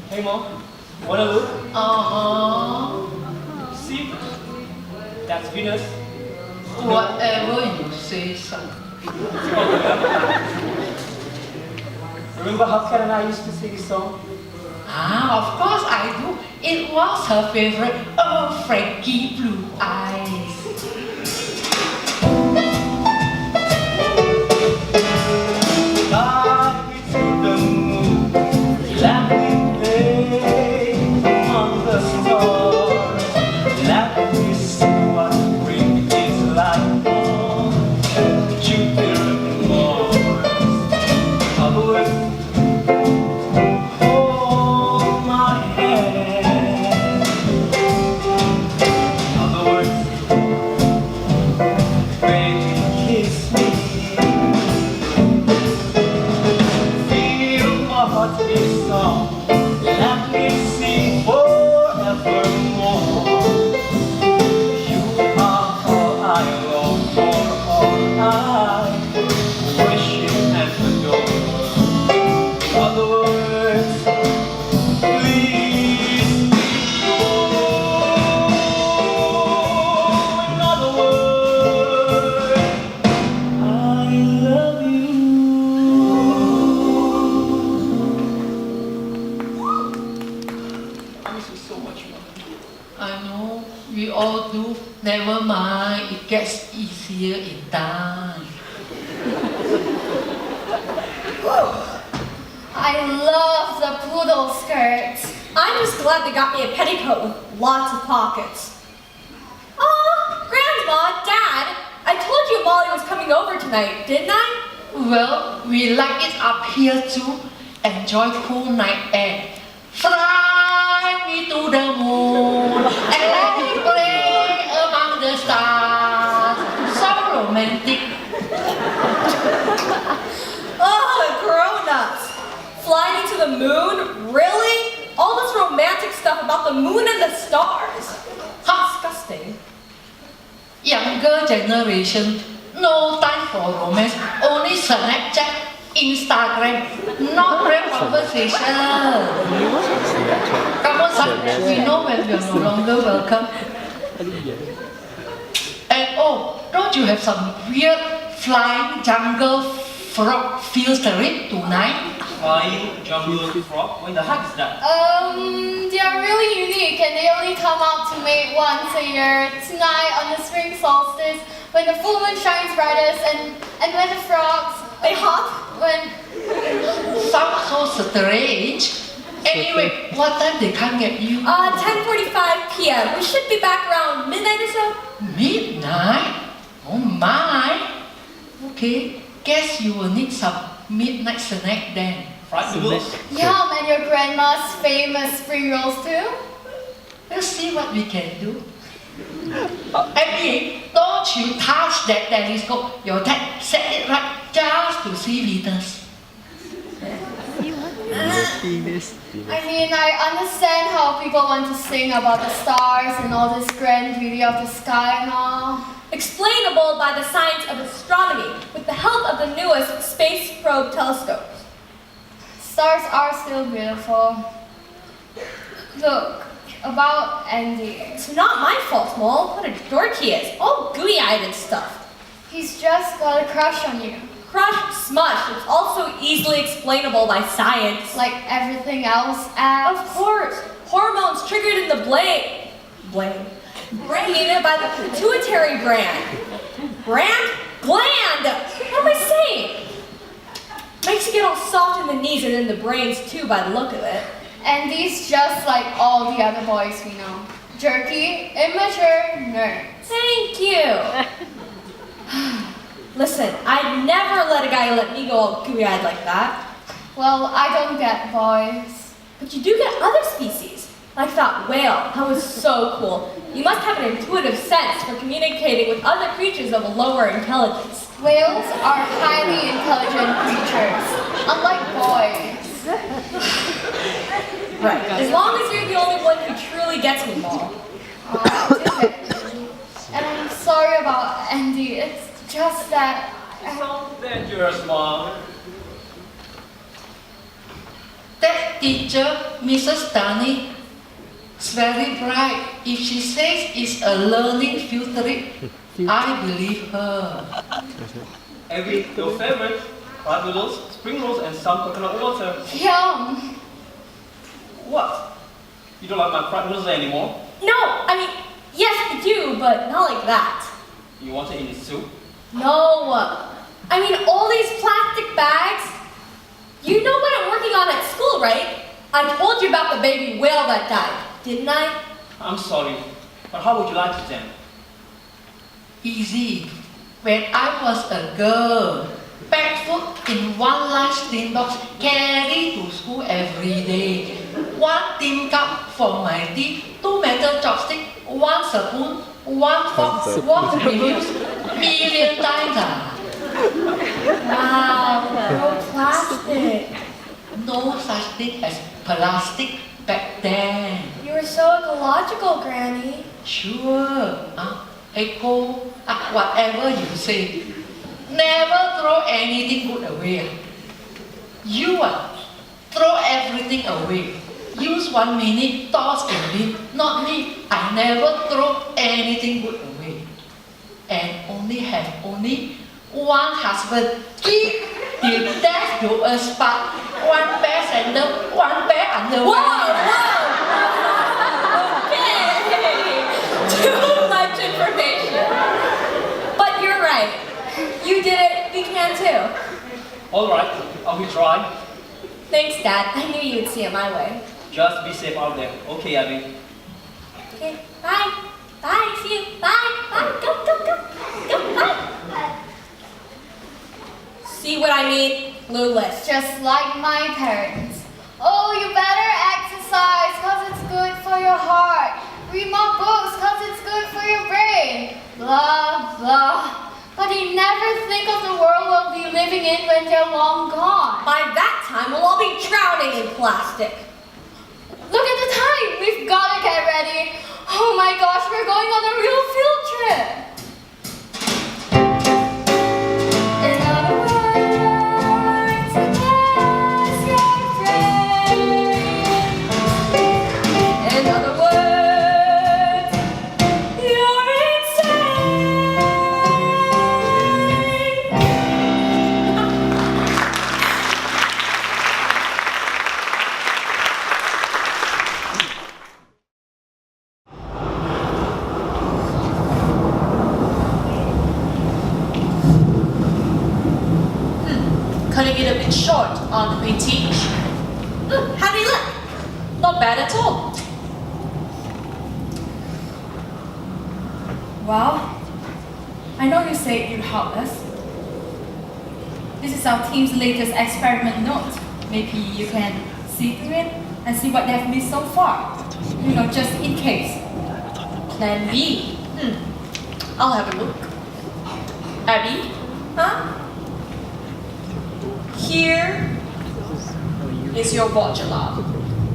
[SPEAKER 13] Hey mom, wanna look? See? That's Venus.
[SPEAKER 14] Whatever you say, son.
[SPEAKER 13] Remember how Kat and I used to sing this song?
[SPEAKER 14] Of course I do. It was her favorite. Oh, Frankie Blue Eyes.
[SPEAKER 2] Fly me to the moon, let me play among the stars, let me see what spring is like on Jupiter and Mars. Always hold my hand. Always, baby, kiss me. Feel my heart beat song. Let me sing forevermore. You are all I long for, all I worship and adore. In other words, please be true. In other words, I love you. I miss you so much, Mom.
[SPEAKER 14] I know, we all do. Never mind, it gets easier in time.
[SPEAKER 8] I love the poodle skirts.
[SPEAKER 3] I'm just glad they got me a petticoat with lots of pockets. Aw, Grandma, Dad, I told you Molly was coming over tonight, didn't I?
[SPEAKER 14] Well, we like it up here too. Enjoy cool night air. Fly me to the moon and let me play among the stars. So romantic.
[SPEAKER 3] Oh, grown-ups. Flying to the moon? Really? All this romantic stuff about the moon and the stars. Disgusting.
[SPEAKER 14] Younger generation, no time for romance. Only Snapchat, Instagram, not real conversation. Come on, son. We know when we are no longer welcome. And oh, don't you have some weird flying jungle frog field trip tonight?
[SPEAKER 13] Flying jungle frog? What the heck is that?
[SPEAKER 8] They are really unique and they only come out to mate once a year. Tonight on the spring solstice, when the full moon shines brightest and when the frogs
[SPEAKER 3] They hop?
[SPEAKER 8] when
[SPEAKER 14] Sounds so strange. Anyway, what time they come get you?
[SPEAKER 3] 10:45 p.m. We should be back around midnight or so.
[SPEAKER 14] Midnight? Oh my! Okay, guess you will need some midnight snack then.
[SPEAKER 13] Fried noodles?
[SPEAKER 8] Yum, and your grandma's famous spring rolls too.
[SPEAKER 14] We'll see what we can do. Abby, don't you touch that telescope. Your dad set it right just to see Venus.
[SPEAKER 8] I mean, I understand how people want to sing about the stars and all this grand beauty of the sky and all.
[SPEAKER 3] Explainable by the science of astronomy. space probe telescopes.
[SPEAKER 8] Stars are still beautiful. Look, about Andy.
[SPEAKER 3] It's not my fault, Mole. What a dork he is. All gooey-eyed and stuff.
[SPEAKER 8] He's just got a crush on you.
[SPEAKER 3] Crush, smush. It's also easily explainable by science.
[SPEAKER 8] Like everything else, Abs.
[SPEAKER 3] Of course. Hormones triggered in the brain by the pituitary gland. Gland? What am I saying? Makes you get all soft in the knees and in the brains too by the look of it.
[SPEAKER 8] And he's just like all the other boys we know. Jerky, immature, nerds.
[SPEAKER 3] Thank you. Listen, I'd never let a guy let me go all gooey-eyed like that.
[SPEAKER 8] Well, I don't get boys.
[SPEAKER 3] But you do get other species. Like that whale. That was so cool. You must have an intuitive sense for communicating with other creatures of a lower intelligence.
[SPEAKER 8] Whales are highly intelligent creatures, unlike boys.
[SPEAKER 3] Right. As long as you're the only one who truly gets me, Mom.
[SPEAKER 8] And I'm sorry about Andy. It's just that.
[SPEAKER 13] Sounds dangerous, Mom.
[SPEAKER 14] That teacher, Mrs. Danny, is very bright. If she says it's a learning field trip, I believe her.
[SPEAKER 13] Abby, your favorite? Fried noodles, spring rolls, and some coconut water.
[SPEAKER 8] Yum!
[SPEAKER 13] What? You don't like my fried noodles anymore?
[SPEAKER 3] No, I mean, yes, I do, but not like that.
[SPEAKER 13] You want it in the soup?
[SPEAKER 3] No. I mean, all these plastic bags. You know what I'm working on at school, right? I told you about the baby whale that died, didn't I?
[SPEAKER 13] I'm sorry, but how would you like it then?
[SPEAKER 14] Easy. When I was a girl, barefoot in one large tin box, carry to school every day. One tin cup for my tea, 2 metal chopsticks, 1 spoon, 1 fork, watch reviews, million times.
[SPEAKER 3] Wow, no plastic.
[SPEAKER 14] No such thing as plastic back then.
[SPEAKER 3] You were so ecological, Granny.
[SPEAKER 14] Sure. Echo, whatever you say. Never throw anything good away. You throw everything away. Use 1 minute, toss in bin. Not me. I never throw anything good away. And only have one husband. Keep till death do us part. 1 pair sandal, 1 pair underwear.
[SPEAKER 3] Whoa! Okay. Too much information. But you're right. You did it. We can too.
[SPEAKER 13] All right, I will try.
[SPEAKER 3] Thanks, Dad. I knew you'd see it my way.
[SPEAKER 13] Just be safe out there. Okay, Abby.
[SPEAKER 3] Okay. Bye. Bye. See you. Bye. Bye. Go. Bye. See what I mean? Clueless.
[SPEAKER 8] Just like my parents. Oh, you better exercise because it's good for your heart. Read more books because it's good for your brain. Blah, blah. But they never think of the world we'll be living in when they're long gone.
[SPEAKER 3] By that time, we'll all be drowning in plastic.
[SPEAKER 8] Look at the time. We've got to get ready. Oh my gosh, we're going on a real field trip. In other words, ask your friend.
[SPEAKER 3] In other words, you're insane. Cutting it a bit short, aren't we, Teach? How do you look? Not bad at all.
[SPEAKER 10] Well, I know you say you'd help us. This is our team's latest experiment note. Maybe you can see through it and see what they've missed so far. You know, just in case.
[SPEAKER 3] Plan B. I'll have a look. Abby? Huh? Here is your watch alarm.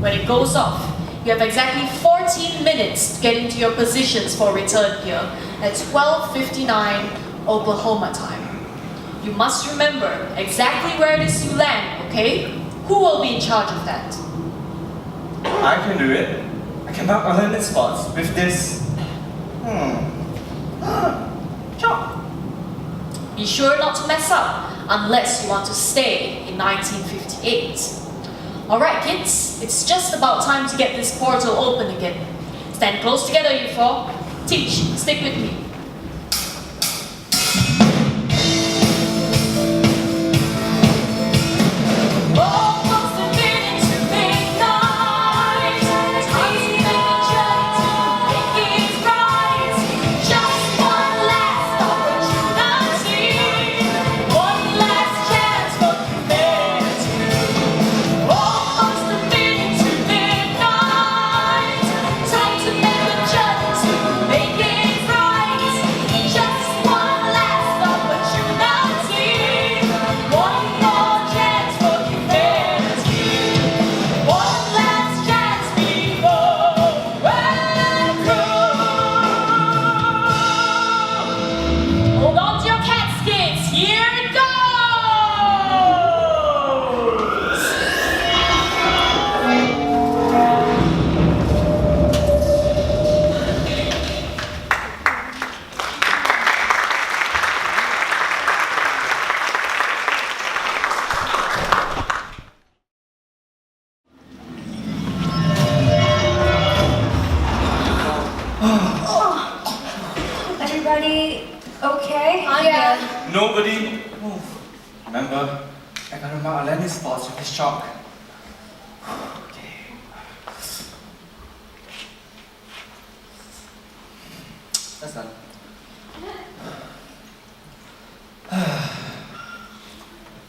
[SPEAKER 3] When it goes off, you have exactly 14 minutes to get into your positions for return here at 12:59 Oklahoma time. you must remember exactly where it is you land, okay? Who will be in charge of that?
[SPEAKER 9] I can do it. I can mark our landing spots with this. Chalk.
[SPEAKER 3] Be sure not to mess up unless you want to stay in 1958. Alright kids, it's just about time to get this portal open again. Stand close together, you four. Teach, stick with me. Hold on to your cat skins. Here it goes!
[SPEAKER 12] Everybody okay?
[SPEAKER 3] Yeah.
[SPEAKER 9] Nobody move. Remember, I gotta mark our landing spots with this chalk. Okay. That's done.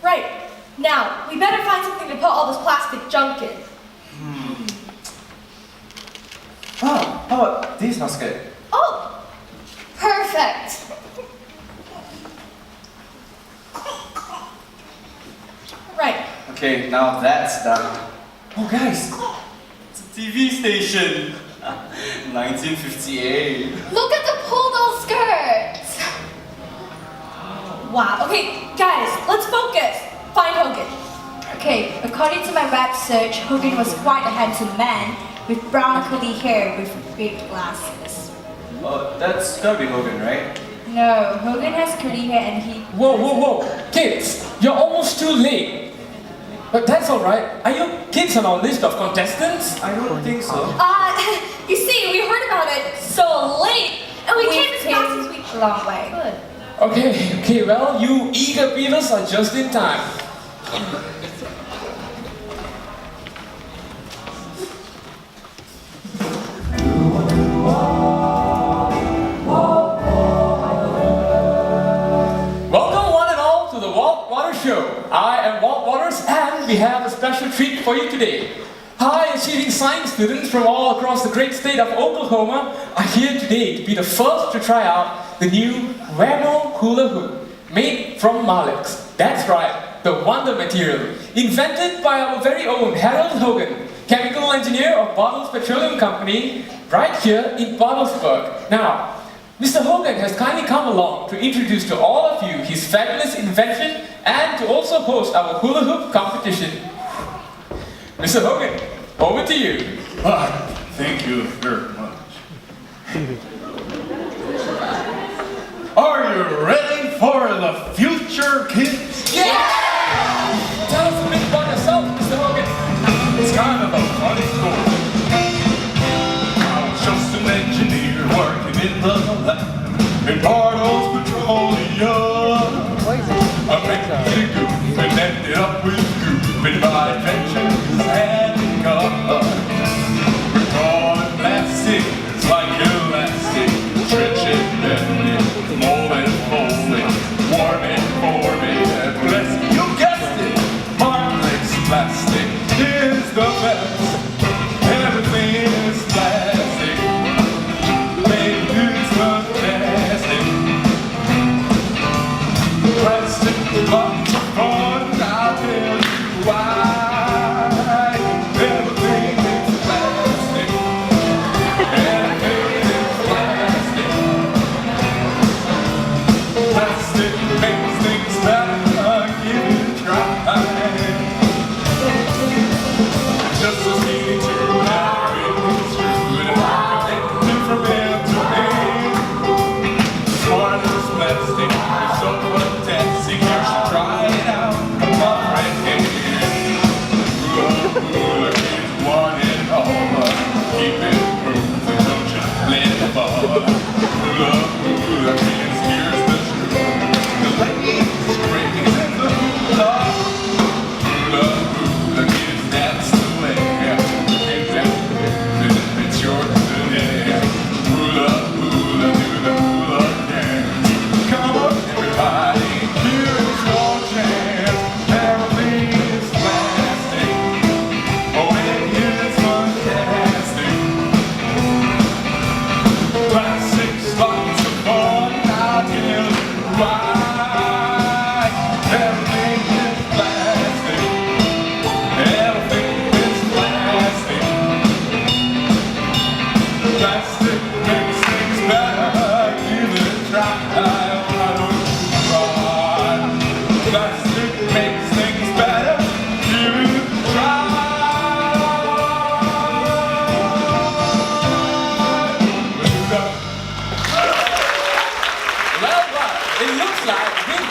[SPEAKER 10] Right. Now, we better find something to put all this plastic junk in.
[SPEAKER 9] Oh, how about these muskets?
[SPEAKER 10] Oh, perfect. Right.
[SPEAKER 9] Okay, now that's done. Oh guys, it's a TV station. 1958.
[SPEAKER 7] Look at the poodle skirts.
[SPEAKER 10] Wow. Okay, guys, let's focus. Find Hogan.
[SPEAKER 12] Okay, according to my web search, Hogan was quite a handsome man with brown curly hair with big glasses.
[SPEAKER 9] Oh, that's gotta be Hogan, right?
[SPEAKER 12] No, Hogan has curly hair and he...
[SPEAKER 15] Whoa, whoa, whoa! Kids, you're almost too late. But that's alright. Are you kids on our list of contestants?
[SPEAKER 9] I don't think so.
[SPEAKER 10] You see, we heard about it so late, and we came as fast as we
[SPEAKER 12] a long way.
[SPEAKER 10] could.
[SPEAKER 15] Okay, well, you eager beavers are just in time. Welcome one and all to the Walt Waters Show. I am Walt Waters and we have a special treat for you today. High achieving science students from all across the great state of Oklahoma are here today to be the first to try out the new Whammo Hula Hoop made from Marlix. That's right, the wonder material, invented by our very own Harold Hogan, chemical engineer of Bottles Petroleum Company, right here in Bottlesburg. Now, Mr. Hogan has kindly come along to introduce to all of you his fabulous invention and to also host our hula hoop competition. Mr. Hogan, over to you.
[SPEAKER 1] Thank you very much. Are you ready for the future, kids?
[SPEAKER 15] Yeah! Tell us a bit about yourself, Mr. Hogan.
[SPEAKER 1] It's kind of a funny story. I was just an engineer working in the lab in Bottles Petroleum. I made a goof and ended up with goop, and my invention was adding up. We call it plastic, it's like elastic, stretching, bending, molding, folding, warming, forming, and blessing. You guessed it, Marlix plastic is the best. Everything is plastic, made it's fantastic. Plastic is lots of fun, I'll tell you why. Everything is plastic, everything is plastic. Plastic makes things better.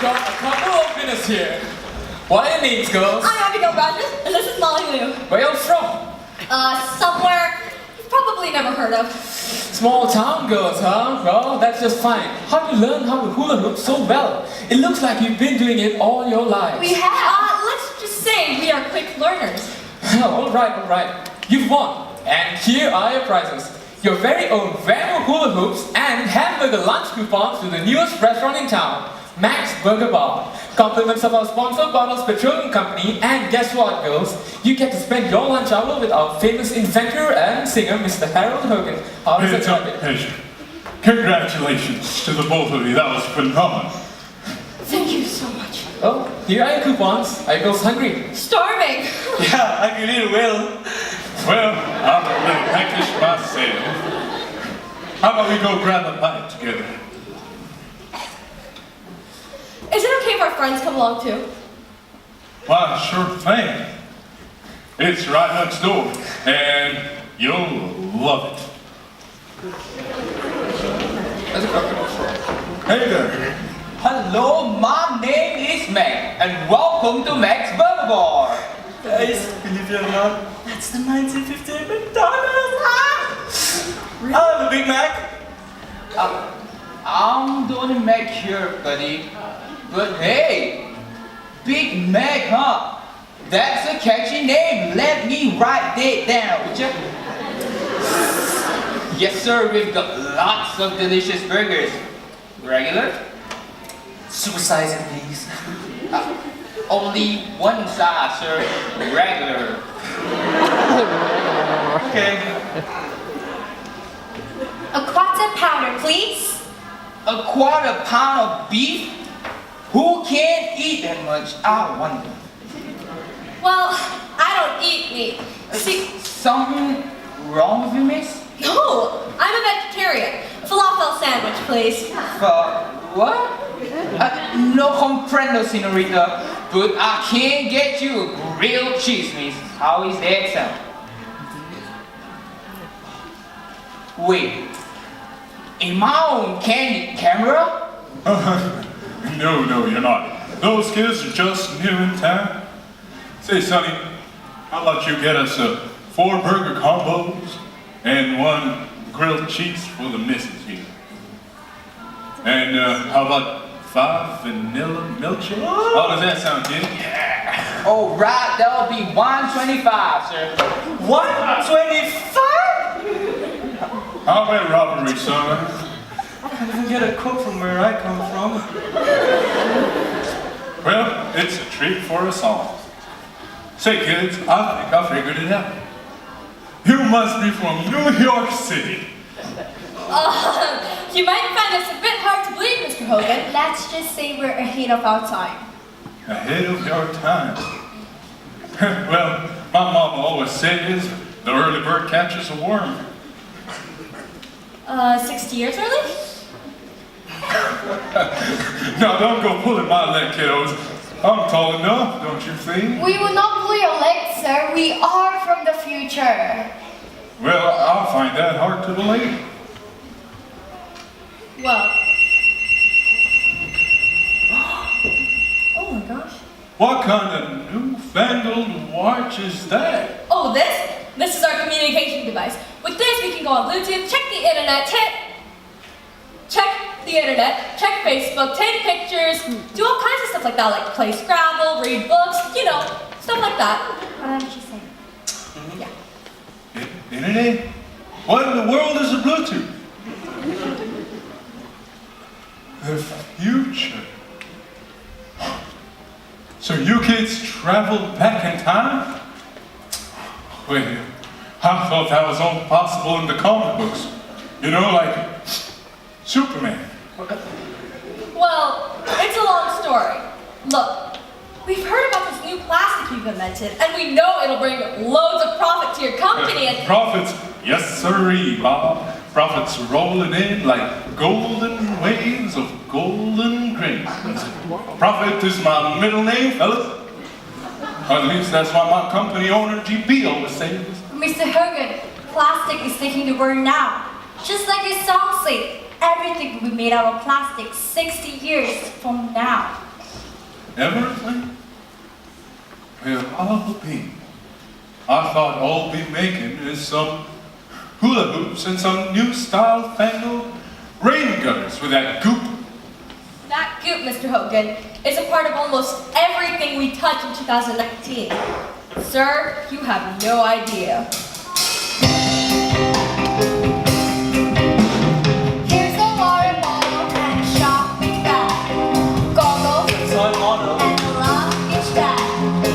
[SPEAKER 15] got a couple of winners here. What are your names, girls?
[SPEAKER 3] I'm Abigail Rogers, and this is Molly Liu.
[SPEAKER 15] Where are you from?
[SPEAKER 3] Somewhere you've probably never heard of.
[SPEAKER 15] Small town girls, huh? Well, that's just fine. How do you learn how to hula hoop so well? It looks like you've been doing it all your lives.
[SPEAKER 3] We have. Let's just say we are quick learners.
[SPEAKER 15] Alright. You've won. And here are your prizes. Your very own Vero hula hoops and hamburger lunch coupons to the newest restaurant in town, Max Burger Bar. Compliments of our sponsor, Bottles Petroleum Company, and guess what, girls? You get to spend your lunch hour with our famous inventor and singer, Mr. Harold Hogan. How does it sound?
[SPEAKER 1] Congratulations to the both of you. That was phenomenal.
[SPEAKER 3] Thank you so much.
[SPEAKER 15] Oh, here are your coupons. Are you girls hungry?
[SPEAKER 3] Starving.
[SPEAKER 13] Yeah, I can eat well.
[SPEAKER 1] Well, I'm a little peckish myself. How about we go grab a bite together?
[SPEAKER 3] Is it okay if our friends come along too?
[SPEAKER 1] Why, sure thing. It's right next door, and you'll love it. Hey there.
[SPEAKER 5] Hello, my name is Mac, and welcome to Mac's Burger Bar.
[SPEAKER 13] Guys, believe it or not, that's the 1958 McDonald's. I have a Big Mac.
[SPEAKER 5] I'm the only Mac here, buddy. But hey, Big Mac, huh? That's a catchy name. Let me write that down, would you? Yes, sir. We've got lots of delicious burgers. Regular?
[SPEAKER 13] Supersize it, please.
[SPEAKER 5] Only one size, sir. Regular.
[SPEAKER 13] Okay.
[SPEAKER 12] A quarter pounder, please.
[SPEAKER 5] A quarter pound of beef? Who can't eat that much? I wonder.
[SPEAKER 3] Well, I don't eat meat. See,
[SPEAKER 5] something wrong with you, miss?
[SPEAKER 3] No, I'm a vegetarian. Falafel sandwich, please.
[SPEAKER 5] What? No comprendo, senorita. But I can get you a grilled cheese, miss. How is that sound? Wait. Am I on candid camera?
[SPEAKER 1] No, you're not. Those kids are just new in town. Say, Sonny, how about you get us 4 burger combos and 1 grilled cheese for the missus here? And how about 5 vanilla milkshakes? How does that sound, kid?
[SPEAKER 5] Yeah. All right, that'll be $1.25, sir.
[SPEAKER 13] $1.25?
[SPEAKER 1] How about robbery, son?
[SPEAKER 13] I can't even get a cook from where I come from.
[SPEAKER 1] Well, it's a treat for us all. Say, kids, I think I figured it out. You must be from New York City.
[SPEAKER 3] You might find this a bit hard to believe, Mr. Hogan.
[SPEAKER 12] Let's just say we're ahead of our time.
[SPEAKER 1] Ahead of your time. Well, my mama always says the early bird catches a worm.
[SPEAKER 3] 60 years early?
[SPEAKER 1] Now, don't go pulling my leg, kiddos. I'm tall enough, don't you think?
[SPEAKER 7] We will not pull your leg, sir. We are from the future.
[SPEAKER 1] Well, I'll find that hard to believe.
[SPEAKER 3] Well. Oh my gosh.
[SPEAKER 1] What kind of newfangled watch is that?
[SPEAKER 3] Oh, this? This is our communication device. With this, we can go on Bluetooth, check the internet, check Facebook, take pictures, do all kinds of stuff like that, like play Scrabble, read books, you know, stuff like that.
[SPEAKER 12] What did she say?
[SPEAKER 3] Yeah.
[SPEAKER 1] Internet? What in the world is a Bluetooth? The future. So you kids traveled back in time? Wait, I thought that was only possible in the comic books. You know, like Superman.
[SPEAKER 3] Well, it's a long story. Look, we've heard about this new plastic you've invented, and we know it'll bring loads of profit to your company and...
[SPEAKER 1] Profits? Yes, sirree, Bob. Profits rolling in like golden waves of golden grains. Profit is my middle name, fellas. At least that's what my company owner, GB, always says.
[SPEAKER 12] Mr. Hogan, plastic is taking the world now. Just like your song said, everything will be made out of plastic 60 years from now.
[SPEAKER 1] Everything? Well, I'll be. I thought all we'd be making is some hula hoops and some new style fangled rain gutters with that goop.
[SPEAKER 3] That goop, Mr. Hogan, is a part of almost everything we touch in 2019. Sir, you have no idea.
[SPEAKER 7] Here's a water bottle and a shopping bag, goggles
[SPEAKER 13] Toy model.
[SPEAKER 7] and a luggage bag,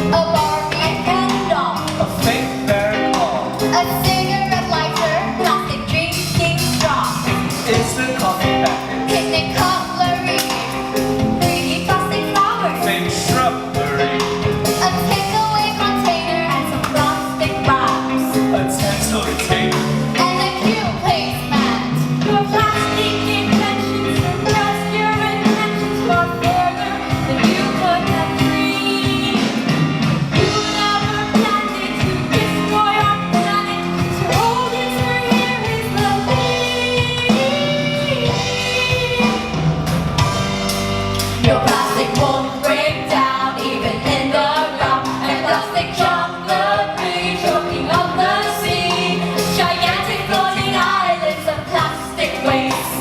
[SPEAKER 7] a Barbie and Ken doll,
[SPEAKER 13] A fake bear claw.
[SPEAKER 7] a cigarette lighter, plastic drinking straw,
[SPEAKER 13] Instant coffee packet.
[SPEAKER 7] picnic cutlery, 3D plastic flowers,
[SPEAKER 13] Fake shrubbery.
[SPEAKER 7] a takeaway container and some plastic wraps,
[SPEAKER 13] A tinsel tape.
[SPEAKER 7] and a cute placemat.
[SPEAKER 3] Your plastic inventions impress your intentions far further than you could have dreamed. You never planned it to destroy our planet, so Hogan's for here is the lead. Your plastic won't break down even in the ground, and plastic chocolate choking on the sea. Gigantic floating islands of plastic waste,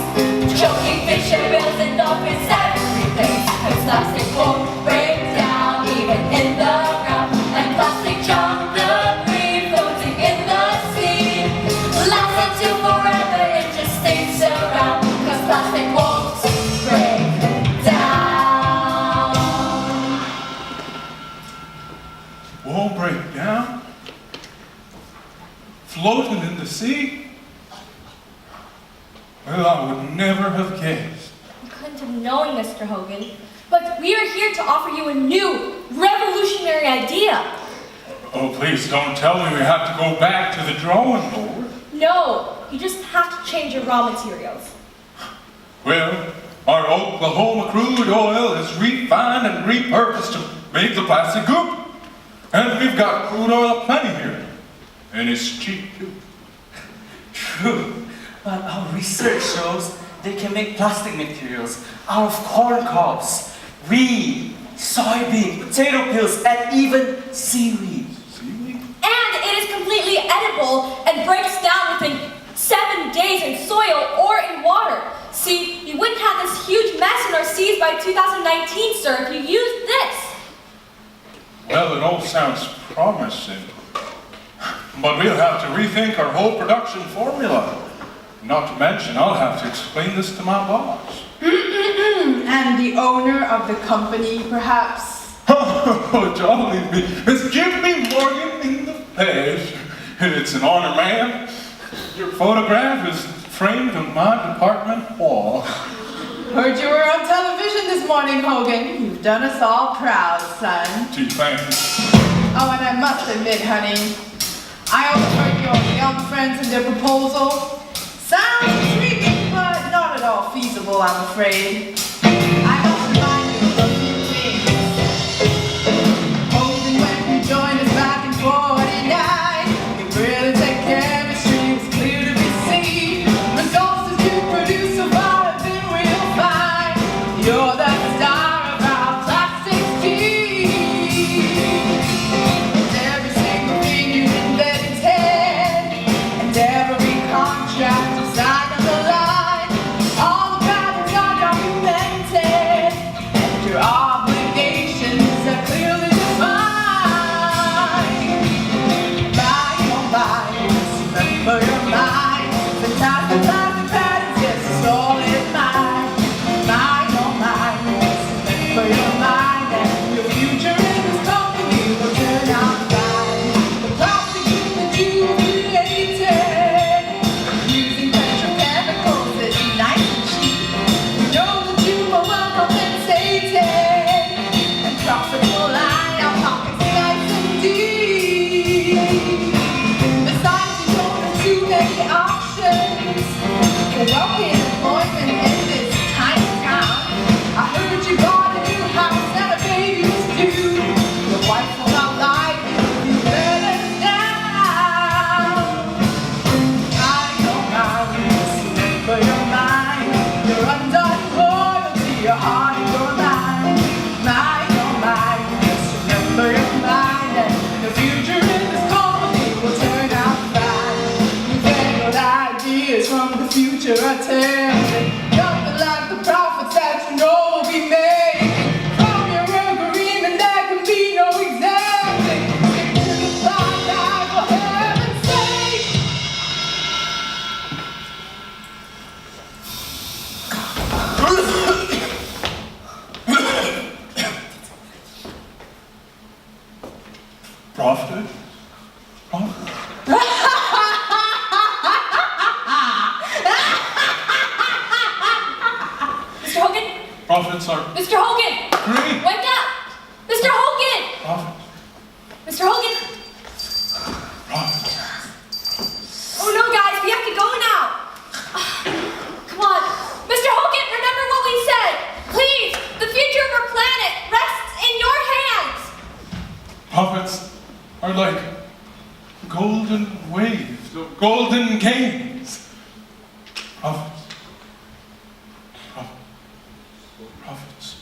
[SPEAKER 3] choking fish and whales and dolphins every place. Cause plastic won't break down even in the ground, and plastic chocolate floating in the sea. Lasts until forever, it just sticks around. Cause plastic won't break down.
[SPEAKER 1] Won't break down? Floating in the sea? Well, I would never have guessed.
[SPEAKER 3] You couldn't have known, Mr. Hogan. But we are here to offer you a new, revolutionary idea.
[SPEAKER 1] Oh, please don't tell me we have to go back to the drawing board.
[SPEAKER 3] No, you just have to change your raw materials.
[SPEAKER 1] Well, our Oklahoma crude oil is refined and repurposed to make the plastic goop. And we've got crude oil plenty here. And it's cheap too.
[SPEAKER 9] True, but our research shows they can make plastic materials out of corn cobs, reed, soybean, potato peels, and even seaweed.
[SPEAKER 3] And it is completely edible and breaks down within 7 days in soil or in water. See, you wouldn't have this huge mess in our seas by 2019, sir, if you used this.
[SPEAKER 1] Well, it all sounds promising. But we'll have to rethink our whole production formula. Not to mention, I'll have to explain this to my boss.
[SPEAKER 16] And the owner of the company, perhaps?
[SPEAKER 1] Oh, jolly me. It's Jimmy Morgan in the flesh. And it's an honor, ma'am. Your photograph is framed on my department wall.
[SPEAKER 16] Heard you were on television this morning, Hogan. You've done us all proud, son.
[SPEAKER 1] Gee, thank you.
[SPEAKER 16] Oh, and I must admit, honey, I overheard your young friends and their proposal. Sounds intriguing, but not at all feasible, I'm afraid. I must remind you of a few things. Hogan, when you joined us back in 49, your brilliant chemistry was clear to be seen. Results that you produce so far have been real fine. You're the star of our plastics team. And every single thing you invented, and every contract you signed on the line, all the patents are documented.
[SPEAKER 4] Prophet? Prophet?
[SPEAKER 10] Mr. Hogan?
[SPEAKER 4] Prophets are
[SPEAKER 10] Mr. Hogan!
[SPEAKER 4] green.
[SPEAKER 10] Wake up! Mr. Hogan!
[SPEAKER 4] Prophet.
[SPEAKER 10] Mr. Hogan! Oh no, guys, we have to go now. Come on. Mr. Hogan, remember what we said. Please, the future of our planet rests in your hands.
[SPEAKER 4] Prophets are like golden waves of golden games. Prophets. Prophets.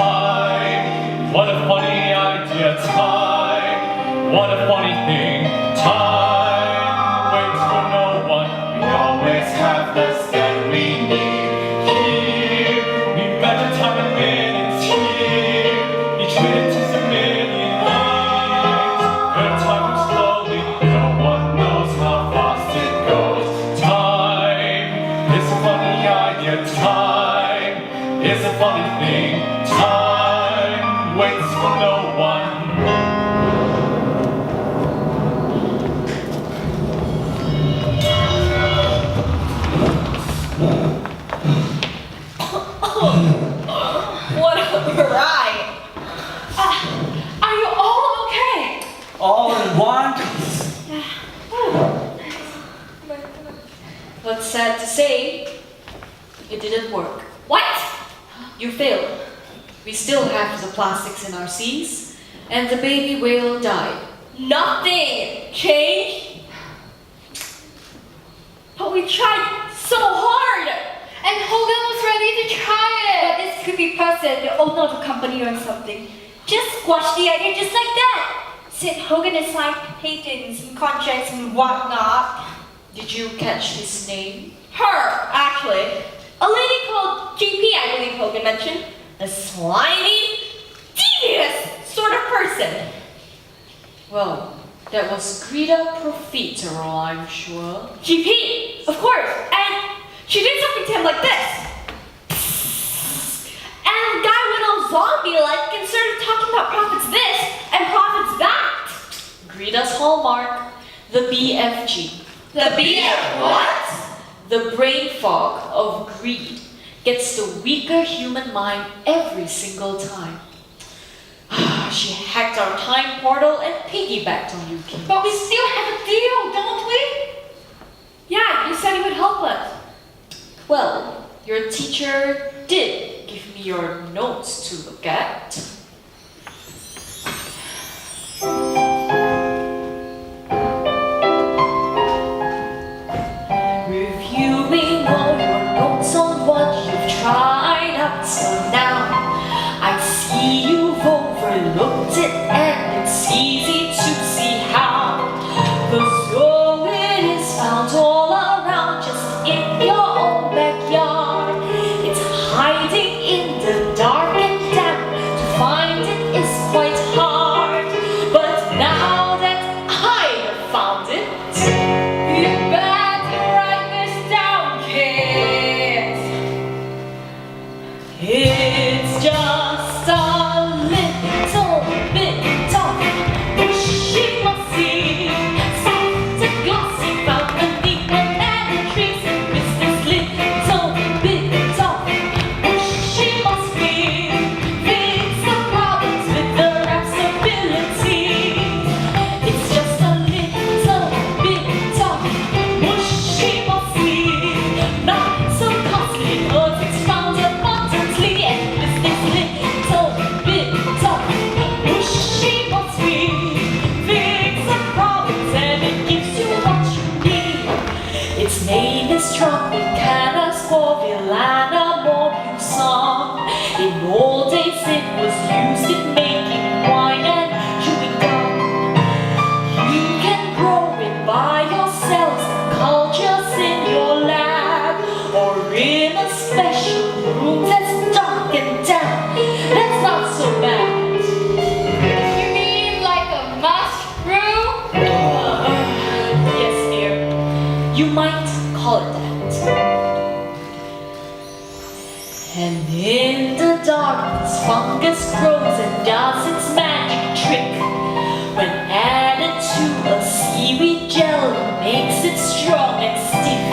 [SPEAKER 1] Time, what a funny idea. Time, what a funny thing. Time waits for no one. We always have less than we need. Here, we measure time in minutes. Here, each minute is a million years. But time moves slowly. No one knows how fast it goes. Time is a funny idea. Time is a funny thing. Time waits for no one.
[SPEAKER 3] What a ride!
[SPEAKER 11] Are you all okay?
[SPEAKER 9] All in one.
[SPEAKER 3] But sad to say, it didn't work. What? You failed. We still have the plastics in our seas, and the baby whale died. Nothing changed.
[SPEAKER 10] But we tried so hard.
[SPEAKER 8] And Hogan was ready to try
[SPEAKER 12] But
[SPEAKER 8] it.
[SPEAKER 12] this could be person, the owner of the company or something. Just squash the idea just like that. Said Hogan has signed patents and contracts and whatnot.
[SPEAKER 3] Did you catch his name?
[SPEAKER 12] Her, actually. A lady called GP, I believe Hogan mentioned. A slimy, devious sort of person.
[SPEAKER 3] Well, that was Greta Profiterole, I'm sure.
[SPEAKER 12] GP, of course. And she did something to him like this. And the guy went all zombie-like and started talking about profits this and profits that.
[SPEAKER 3] Greta's hallmark, the BFG.
[SPEAKER 12] The BF what?
[SPEAKER 3] The brain fog of greed gets the weaker human mind every single time. She hacked our time portal and piggybacked on you, Kim.
[SPEAKER 12] But we still have a deal, don't we? Yeah, you said you would help us.
[SPEAKER 3] Well, your teacher did give me your notes to look at. Reviewing all your notes on what you've tried up till now, I see you've overlooked it and it's easy to see how. 'Cause though it is found all around, just in your own backyard, it's hiding in the dark and damp. To find it is quite hard. But now that I have found it, you better write this down, kids. It's just a little bit of wishy-washy, soft and glossy, found beneath banana trees. It's this little bit of wishy-washy, fix the problems with the rap's ability. It's just a little bit of wishy-washy, not so costly, 'cause it's found abundantly. And it's this little bit of wishy-washy, fix the problems and it gives you what you need. Its name is tropical. You might call it that. And in the darkness, fungus grows and does its magic trick. When added to a seaweed gel, it makes it strong and stiff.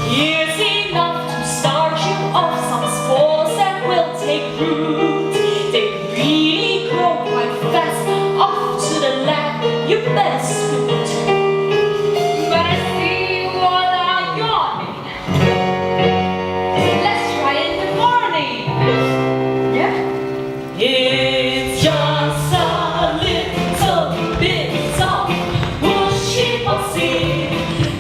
[SPEAKER 3] Here's enough to start you off some spores that will take root. They really grow quite fast. Off to the lab, you better scoot.
[SPEAKER 8] But I see you all are yawning. Let's try it in the morning. Yeah?
[SPEAKER 3] It's just a little bit of mushy-mushy.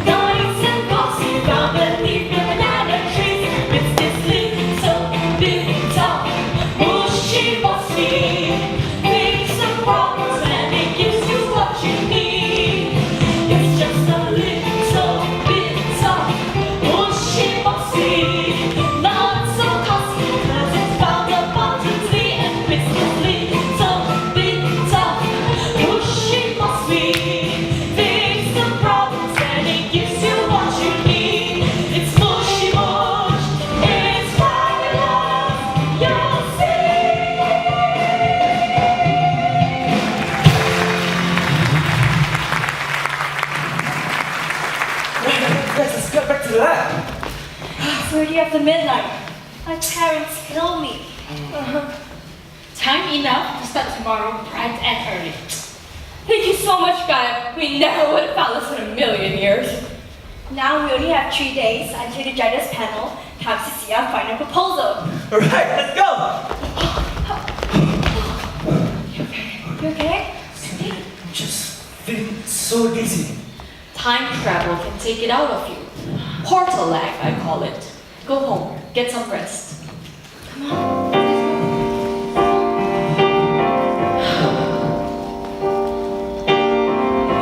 [SPEAKER 3] Nice and glossy down beneath the banana trees. It's this little bit of mushy-mushy. Makes some problems and it gives you what you need. It's just a little bit of mushy-mushy. Not so costly 'cause it's found abundantly and it's this little bit of mushy-mushy. Fix the problems and it gives you what you need. It's mushy-mush, it's fabulous, you'll see.
[SPEAKER 9] Let's get back to the lab.
[SPEAKER 12] It's already after midnight. My parents kill me.
[SPEAKER 10] Time enough to start tomorrow bright and early. Thank you so much, guys. We never would have found this in a million years.
[SPEAKER 12] Now we only have 3 days until the judges panel comes to see our final proposal.
[SPEAKER 9] Alright, let's go!
[SPEAKER 12] You okay?
[SPEAKER 9] I'm just feeling so dizzy.
[SPEAKER 3] Time travel can take it out of you. Portal lag, I call it. Go home, get some rest.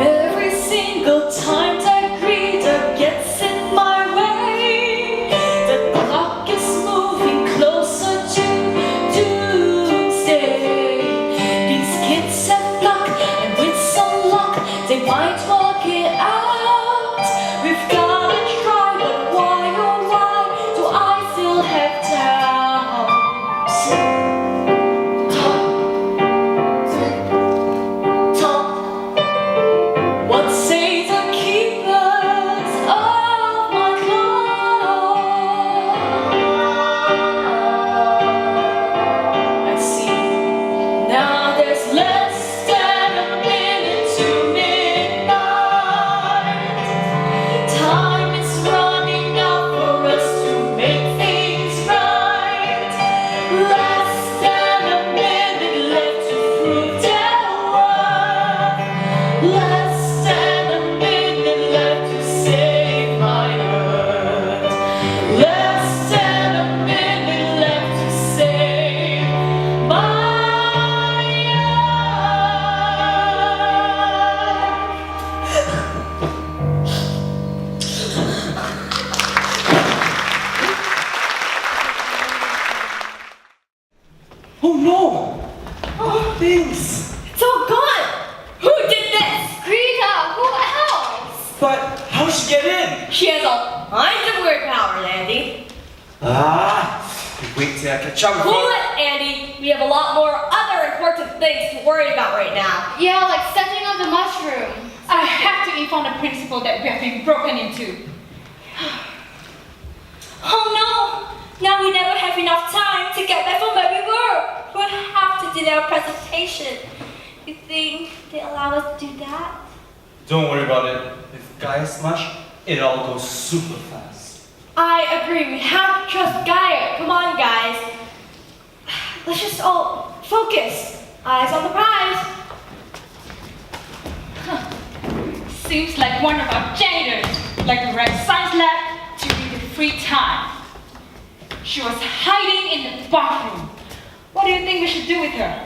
[SPEAKER 3] Every single time that greeter gets in my way, the clock is moving closer to doomsday. These kids have luck, and with some luck, they might work it out. We've gotta try, but why, oh why, do I still have doubts? Talk. What say the keepers of my clock? I see. Now there's less than a minute to midnight. Time is running out for us to make things right. Less than a minute left to prove their worth. Less than a minute left to save my earth. Less than a minute left to save my earth.
[SPEAKER 9] Oh no! Oh, things!
[SPEAKER 12] It's all gone! Who did this?
[SPEAKER 8] Greta, who else?
[SPEAKER 9] But how did she get in?
[SPEAKER 12] She has all kinds of weird powers, Andy.
[SPEAKER 9] Wait till I catch up with
[SPEAKER 12] Cool
[SPEAKER 9] her.
[SPEAKER 12] it, Andy. We have a lot more other important things to worry about right now.
[SPEAKER 8] Yeah, like setting up the mushroom.
[SPEAKER 10] I have to inform the principal that we have been broken into.
[SPEAKER 12] Oh no! Now we never have enough time to get back from where we were. We'll have to delay our presentation. You think they allow us to do that?
[SPEAKER 9] Don't worry about it. If Gaia smash, it all goes super fast.
[SPEAKER 12] I agree. We have to trust Gaia. Come on, guys. Let's just all focus. Eyes on the prize.
[SPEAKER 10] Seems like one of our janitors, like the red science lab, during the free time. She was hiding in the bathroom. What do you think we should do with her?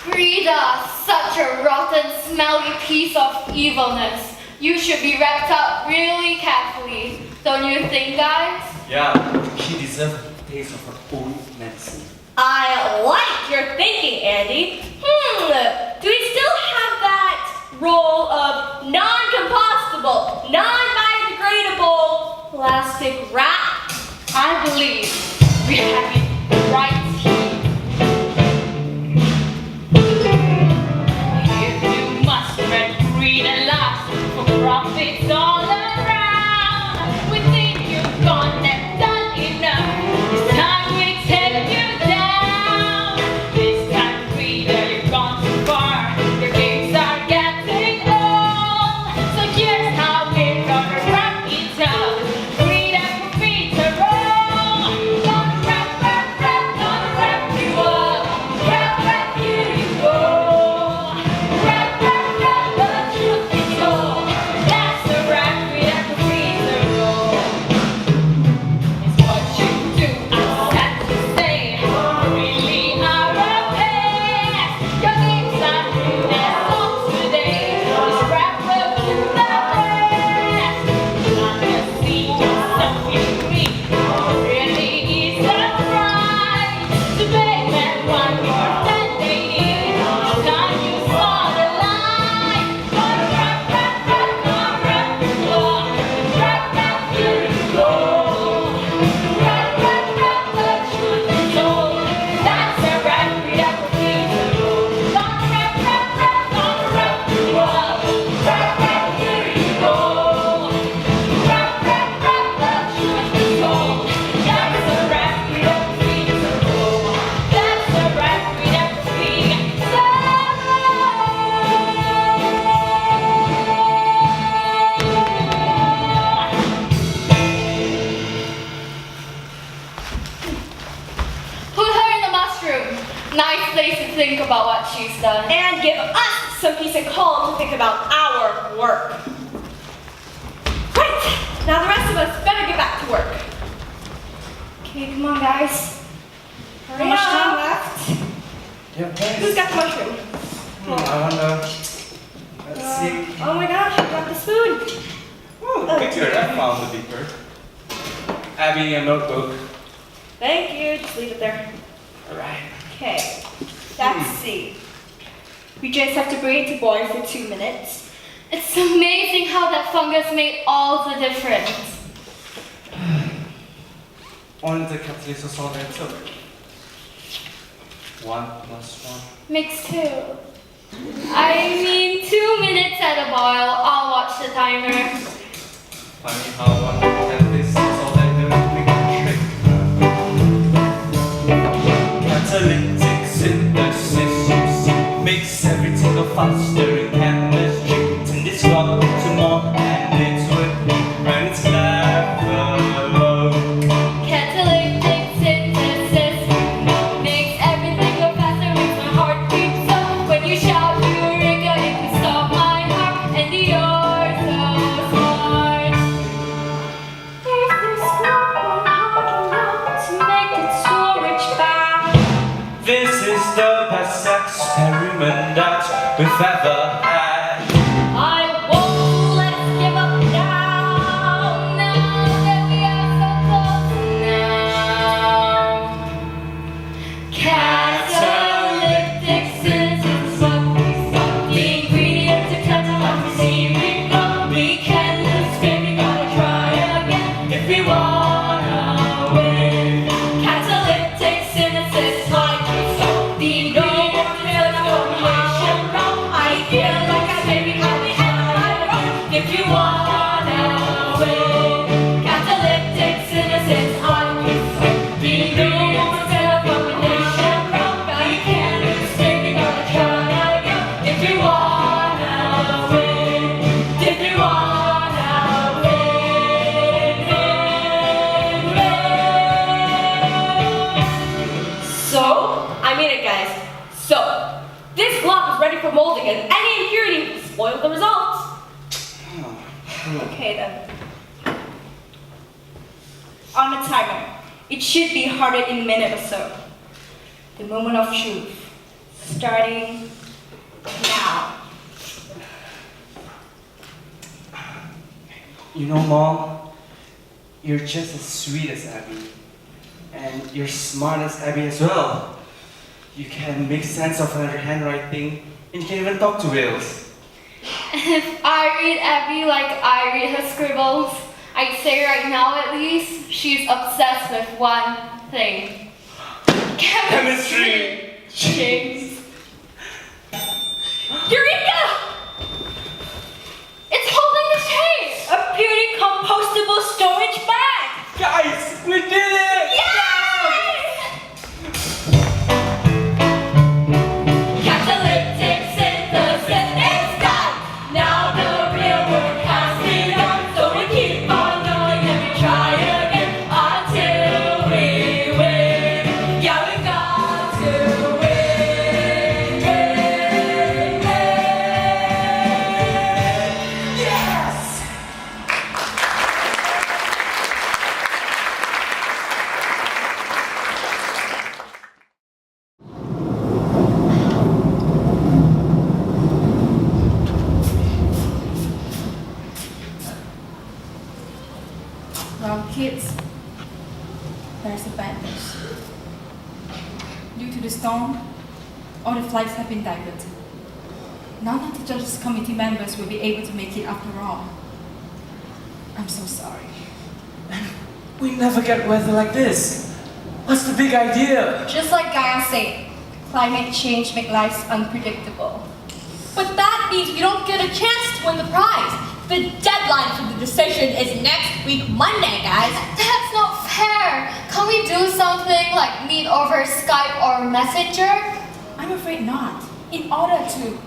[SPEAKER 8] Greta, such a rotten, smelly piece of evilness. You should be wrapped up really carefully. Don't you think, guys?
[SPEAKER 9] Yeah, she deserves a taste of her own medicine.
[SPEAKER 12] I like your thinking, Andy. Do we still have that role of
[SPEAKER 8] plastic wrap? I believe we have it right here. You do must spread greed and lust for profits all around. We think you've gone and done enough. It's time we take you down. This time, reader, you've gone too far. Your games are getting old. So here's how we're gonna wrap it up. Greed and profit are all. Gonna wrap you up. Wrap you go. Wrap the truth is all. That's the wrap, greed and profit are all. It's what you do, I'm sad to say. Really are a pest. Your games are new as songs today. Just wrap up to the rest. Not to see just something real. Really is a crime to make men want more than they need. It's time you saw the light. Gonna wrap you up. Wrap you go. Wrap the truth is all. That's a wrap, we have to be the rule. Gonna wrap you up. Wrap here you go. Wrap the truth is all. That's a wrap, we have to be the rule. That's a wrap, we have to be the Put her in the mushroom. Nice place to think about what she's done.
[SPEAKER 3] And give us some peace and calm to think about our work. Right, now the rest of us better get back to work.
[SPEAKER 8] Okay, come on, guys.
[SPEAKER 3] How much time left?
[SPEAKER 6] Yeah,
[SPEAKER 3] Who's got the mushroom?
[SPEAKER 6] I wonder. Let's see.
[SPEAKER 3] Oh my gosh, you got the spoon.
[SPEAKER 9] Good, I found the beaker. Abby, a notebook.
[SPEAKER 3] Thank you, just leave it there.
[SPEAKER 9] Alright.
[SPEAKER 3] Okay, let's see. We just have to bring it to boil for 2 minutes.
[SPEAKER 8] It's amazing how that fungus made all the difference.
[SPEAKER 9] On the catalyst of salt and sugar. 1 plus 1.
[SPEAKER 8] Mix 2. I mean, 2 minutes at a boil. I'll watch the timer.
[SPEAKER 9] Funny how one catalyst of salt and sugar make a trick. Catalytic synthesis makes everything go faster in chemistry. Turn this rock to more and it's with me when it's clever.
[SPEAKER 8] Catalytic synthesis makes everything go faster, makes my heart beat so. When you shout Eureka, it can stop my heart, and you're so smart. There's this one to make it storage back.
[SPEAKER 9] This is the best experiment that we've ever had.
[SPEAKER 8] I won't let's give up now. Now that we are so close now. Catalytic synthesis, what the ingredient to catalyze receiving love. We can escape, we gotta try again if we wanna win. Catalytic synthesis, like so the ingredient to transformation wrong. I feel like I may be happy and if you wanna win. Catalytic synthesis, like so the ingredient to transformation wrong. I can't escape, we gotta try again if you wanna win. If you wanna win.
[SPEAKER 3] So, I mean it guys. So, this block is ready for molding and any impurity will spoil the results. Okay then. On the timer. It should be hardened in a minute or so. The moment of truth. Starting now.
[SPEAKER 9] You know, Mom, you're just as sweet as Abby. And you're smart as Abby as well. You can make sense of her handwriting, and you can even talk to whales.
[SPEAKER 8] If I read Abby like I read her scribbles, I'd say right now at least, she's obsessed with one thing. Chemistry! James.
[SPEAKER 12] Eureka! It's holding the tape! A beauty compostable storage bag!
[SPEAKER 9] Guys, we did it!
[SPEAKER 12] Catalytic synthesis is done! Now the real work has begun, so we keep on going and we try again until we win. Yeah, we got to win, win, win. Yes!
[SPEAKER 10] Well, kids, there's the bad news. Due to the storm, all the flights have been diverted. None of the judges' committee members will be able to make it after all. I'm so sorry.
[SPEAKER 9] We never get weather like this. What's the big idea?
[SPEAKER 10] Just like Gaia said, climate change makes life unpredictable.
[SPEAKER 3] But that means we don't get a chance to win the prize. The deadline for the decision is next week, Monday, guys.
[SPEAKER 7] That's not fair. Can't we do something like meet over Skype or Messenger?
[SPEAKER 10] I'm afraid not. In order to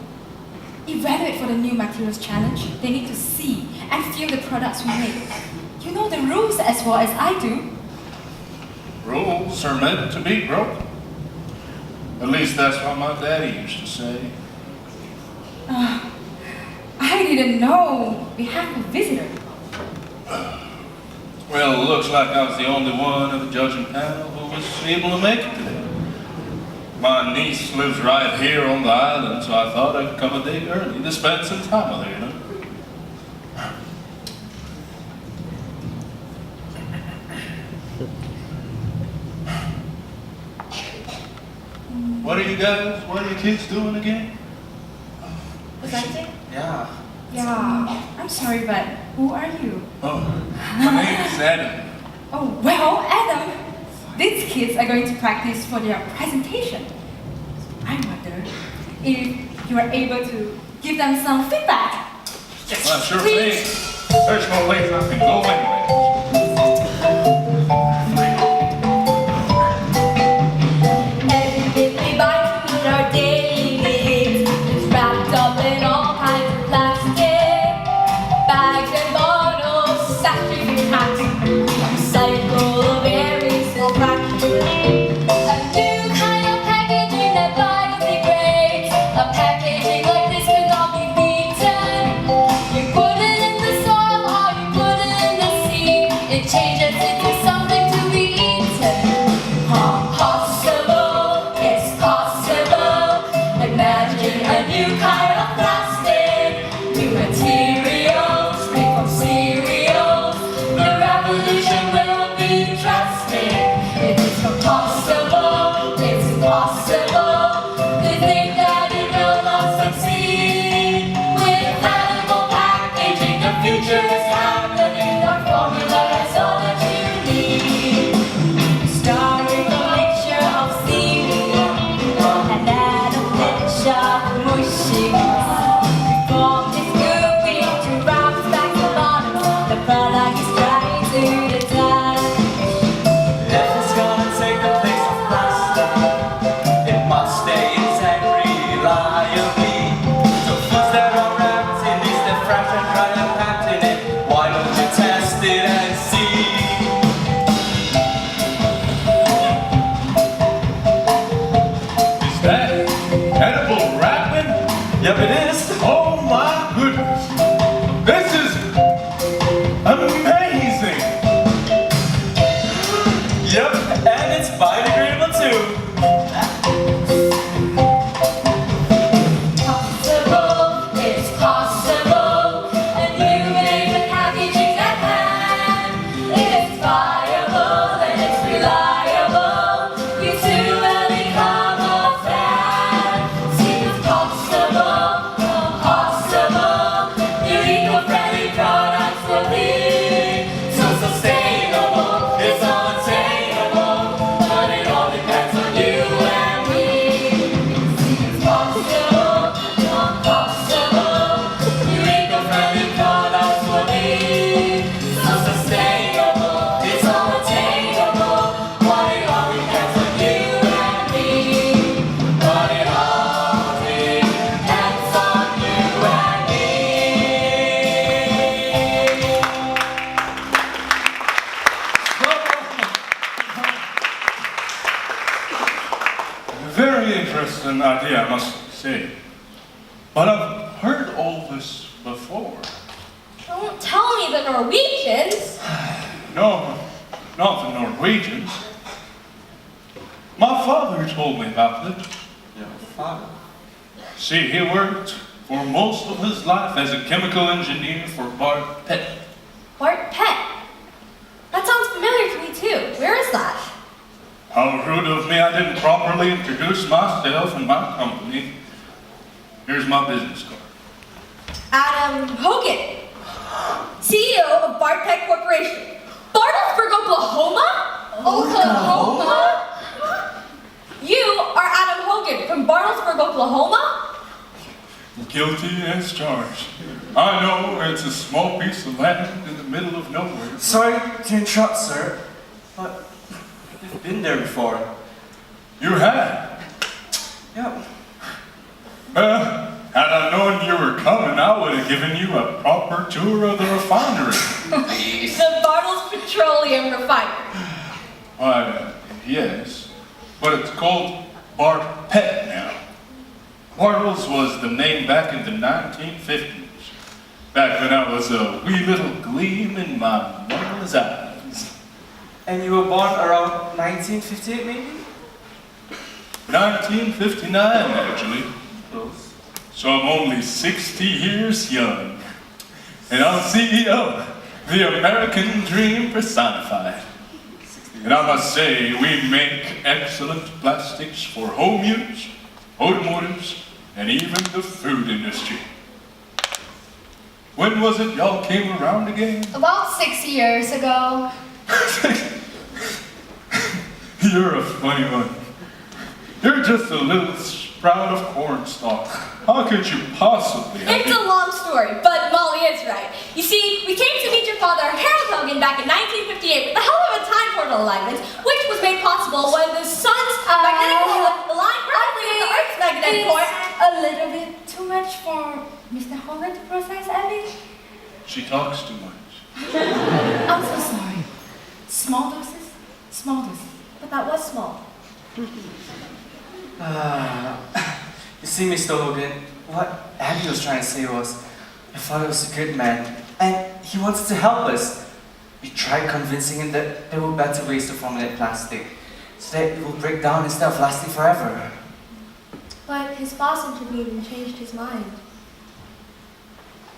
[SPEAKER 10] evaluate for the new materials challenge, they need to see and feel the products we make. You know the rules as well as I do.
[SPEAKER 1] Rules are meant to be broken. At least that's what my daddy used to say.
[SPEAKER 10] I didn't know we have a visitor.
[SPEAKER 1] Well, it looks like I was the only one of the judging panel who was able to make it today. My niece lives right here on the island, so I thought I'd come a day early to spend some time with her, you know? What are you kids doing again?
[SPEAKER 10] Presenting?
[SPEAKER 1] Yeah.
[SPEAKER 10] Yeah. I'm sorry, but who are you?
[SPEAKER 1] Oh, my name is Adam.
[SPEAKER 10] Oh, well, Adam, these kids are going to practice for their presentation. I wonder if you are able to give them some feedback.
[SPEAKER 1] Well, sure thing. There's no place I can go anyway.
[SPEAKER 12] Everything we buy food our daily needs is wrapped up in all kinds of plastic bags and bottles, sachets and hats. A cycle of every small fraction. A new kind of packaging that biodegrades. A packaging like this could not be beaten. You put it in the soil or you put it in the sea.
[SPEAKER 1] idea, I must say. But I've heard all this before.
[SPEAKER 12] Don't tell me the Norwegians.
[SPEAKER 1] No, not the Norwegians. My father told me about it.
[SPEAKER 13] Your father?
[SPEAKER 1] See, he worked for most of his life as a chemical engineer for Bart Pitt.
[SPEAKER 12] Bart Pitt. That sounds familiar to me too. Where is that?
[SPEAKER 1] How rude of me, I didn't properly introduce myself and my company. Here's my business card.
[SPEAKER 12] Adam Hogan, CEO of Bart Pitt Corporation. Bartlesburg, Oklahoma? Oklahoma? You are Adam Hogan from Bartlesburg, Oklahoma?
[SPEAKER 1] Guilty as charged. I know it's a small piece of land in the middle of nowhere.
[SPEAKER 13] Sorry to interrupt, sir, but you've been there before.
[SPEAKER 1] You had?
[SPEAKER 13] Yeah.
[SPEAKER 1] Had I known you were coming, I would have given you a proper tour of the refinery.
[SPEAKER 12] The Bartles Petroleum Refinery.
[SPEAKER 1] Why, yes, but it's called Bart Pitt now. Bartles was the name back in the 1950s, back when I was a wee little gleam in my mother's eyes.
[SPEAKER 13] And you were born around 1958, maybe?
[SPEAKER 1] 1959, actually.
[SPEAKER 13] Close.
[SPEAKER 1] So I'm only 60 years young. And I'm CEO, the American dream personified. And I must say, we make excellent plastics for home use, automotives, and even the food industry. When was it y'all came around again?
[SPEAKER 7] About 6 years ago.
[SPEAKER 1] You're a funny one. You're just a little sprout of cornstalk. How could you possibly have
[SPEAKER 12] It's a long story, but Molly is right. You see, we came to meet your father, Harold Hogan, back in 1958 with the help of a time portal alignment, which was made possible when the sun's magnetic field aligned perfectly with the Earth's magnetic point.
[SPEAKER 10] A little bit too much for Mr. Hogan to process, Abby?
[SPEAKER 1] She talks too much.
[SPEAKER 10] I'm so sorry. Small doses? Small doses.
[SPEAKER 12] But that was small.
[SPEAKER 13] You see, Mr. Hogan, what Abby was trying to say was, your father was a good man, and he wanted to help us. We tried convincing him that there were better ways to formulate plastic, so that it will break down instead of lasting forever.
[SPEAKER 12] But his boss intervened and changed his mind.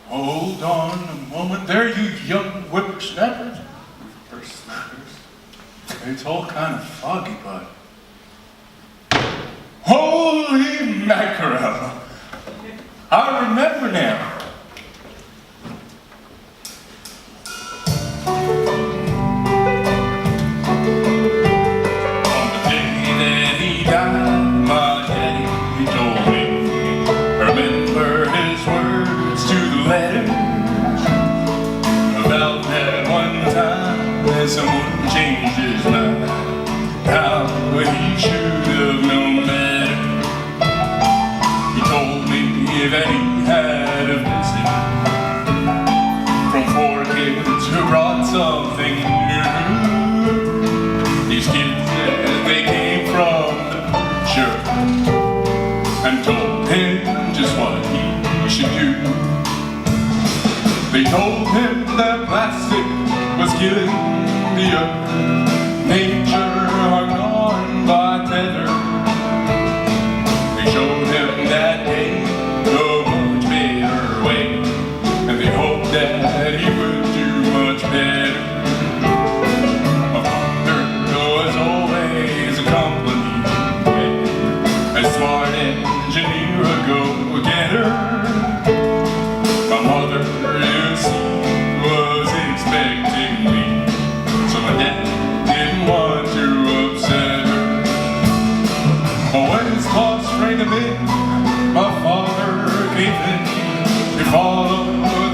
[SPEAKER 1] Hold on a moment there, you young whippersnappers. Whippersnappers? It's all kind of foggy, bud. Holy mackerel! I remember now. On the day that he died, my daddy told me, remember his words to the letter, about that one time that someone changed his mind, how he should have known better. He told me that he had a visit from 4 kids who brought something new. These kids said they came from the future and told him just what he should do. They told him that plastic was killing the earth, nature hung on by tether. They showed him that day a much better way, and they hoped that he would do much better. My father was always accompanied with a smart engineer, a go-getter. My mother, you see, was expecting me, so my dad didn't want to upset her. But when his boss rang him in, my father gave in to follow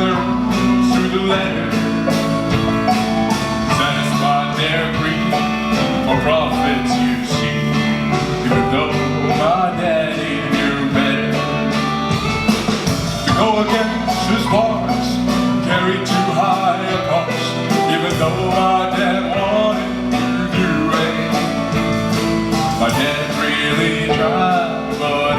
[SPEAKER 1] the rules to the letter. Satisfied their greed for profits, you see, even though my daddy knew better. To go against his boss carried too high a cost, even though my dad wanted to do it. My dad really tried, but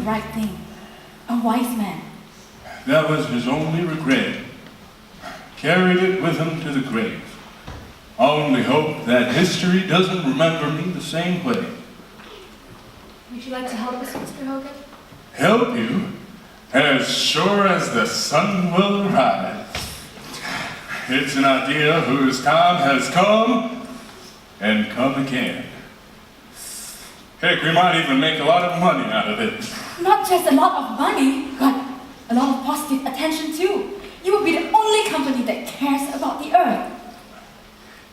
[SPEAKER 10] right thing. A wise man.
[SPEAKER 4] That was his only regret. Carried it with him to the grave. I only hope that history doesn't remember me the same way.
[SPEAKER 10] Would you like to help us, Mr. Hogan?
[SPEAKER 4] Help you? As sure as the sun will rise. It's an idea whose time has come and come again. Heck, we might even make a lot of money out of it.
[SPEAKER 10] Not just a lot of money, but a lot of positive attention too. You will be the only company that cares about the earth.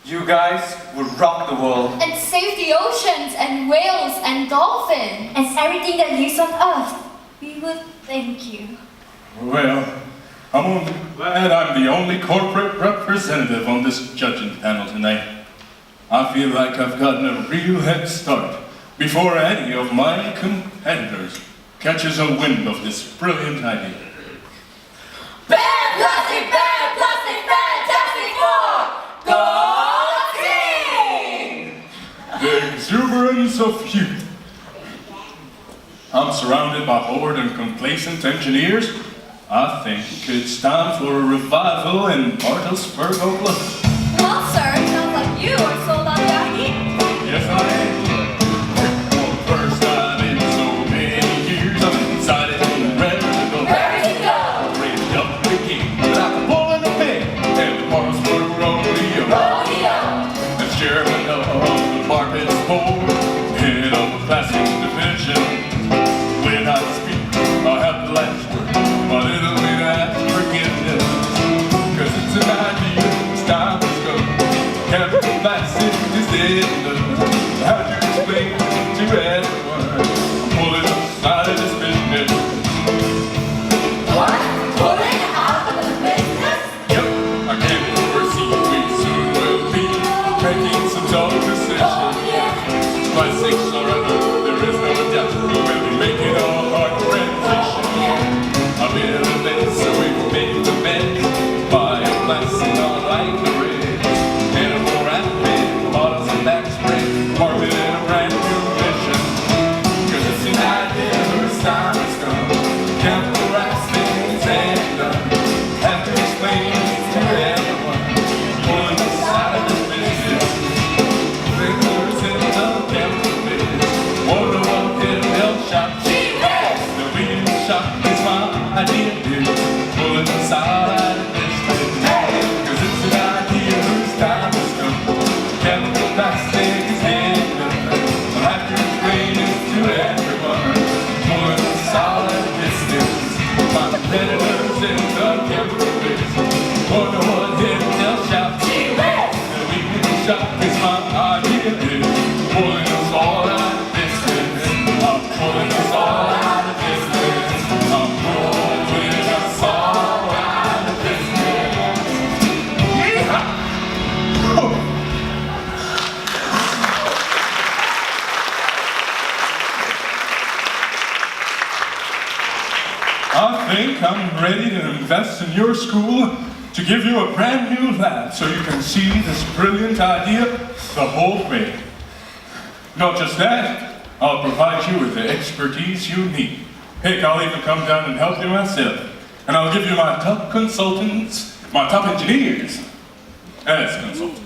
[SPEAKER 13] You guys will rock the world.
[SPEAKER 7] And save the oceans and whales and dolphins.
[SPEAKER 12] And everything that lives on Earth. We will thank you.
[SPEAKER 4] Well, I'm only glad I'm the only corporate representative on this judging panel tonight. I feel like I've gotten a real head start before any of my competitors catches a wind of this brilliant idea.
[SPEAKER 2] Bad plastic, fantastic four! Go team!
[SPEAKER 4] The exuberance of youth. I'm surrounded by bored and complacent engineers. I think it's time for a revival in Bartlesburg, Oklahoma.
[SPEAKER 3] Well, sir, it sounds like you are sold on the idea.
[SPEAKER 4] Yes, I am. For the first time in so many years, I'm excited and ready to go.
[SPEAKER 2] Ready to go!
[SPEAKER 4] Ready up the game, like a bull in a pig, and the Bartlesburg rodeo.
[SPEAKER 2] Rodeo!
[SPEAKER 4] As chairman of the Bartlett Board, head of the classic division. When I speak, I have the last word, but it'll be that forgiveness. 'Cause it's an idea, it's time to go. Captain Classic is dead and done. How do you explain to everyone? I'm pulling out of this business.
[SPEAKER 2] What? Pulling out of the business?
[SPEAKER 4] Yep, I can't foresee we soon will be making some tough decisions.
[SPEAKER 2] Oh, yeah.
[SPEAKER 4] Classics are under, there is no doubt we will be making a hard transition. A bit of events, so we've made the bed. Buy a classic, I like the red. And a more outfit, bottles and back spread. Market in a brand new mission. 'Cause it's an idea whose time has come. Count the right things and done. Have to explain to everyone. Pulling us out of this business. Fingers in the camera biz. Wonder what can help shop. The bean shop is my idea, dude. Pulling us out of this business. 'Cause it's an idea whose time has come. Chemical plastic is in the I'll have to explain it to everyone. Pulling us out of this business. My competitors in the chemical biz. Wonder what they'll shop. The bean shop is my idea, dude. Pulling us all out of this business. I'm pulling us all out of this business. I'm pulling us all out of this business. Yeehaw! Oh. I think I'm ready to invest in your school to give you a brand new lab so you can see this brilliant idea the whole way. Not just that, I'll provide you with the expertise you need. Heck, I'll even come down and help you myself. And I'll give you my top consultants, my top engineers as consultants.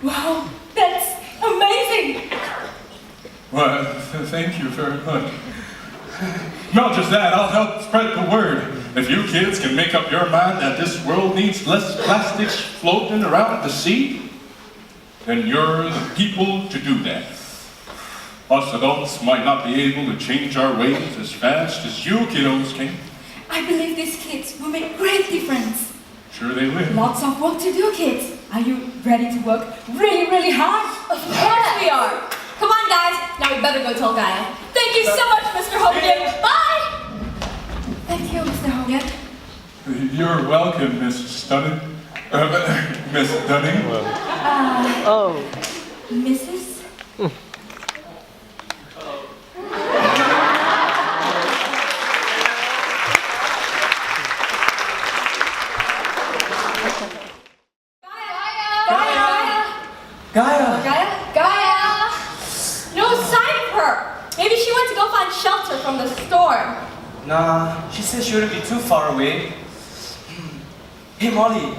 [SPEAKER 10] Wow, that's amazing!
[SPEAKER 4] Well, thank you very much. Not just that, I'll help spread the word. If you kids can make up your mind that this world needs less plastics floating around the sea, then you're the people to do that. Us adults might not be able to change our ways as fast as you kiddos can.
[SPEAKER 10] I believe these kids will make great difference.
[SPEAKER 4] Sure they will.
[SPEAKER 10] Lots of work to do, kids. Are you ready to work really, really hard?
[SPEAKER 3] Of course we are. Come on, guys. Now we better go tell Gaia. Thank you so much, Mr. Hogan. Bye.
[SPEAKER 10] Thank you, Mr. Hogan.
[SPEAKER 4] You're welcome, Miss Stunning. Miss Dunning.
[SPEAKER 10] Mrs.
[SPEAKER 3] Gaia? No sign of her. Maybe she went to go
[SPEAKER 12] shelter from the storm.
[SPEAKER 13] Nah, she said she wouldn't be too far away. Hey Molly,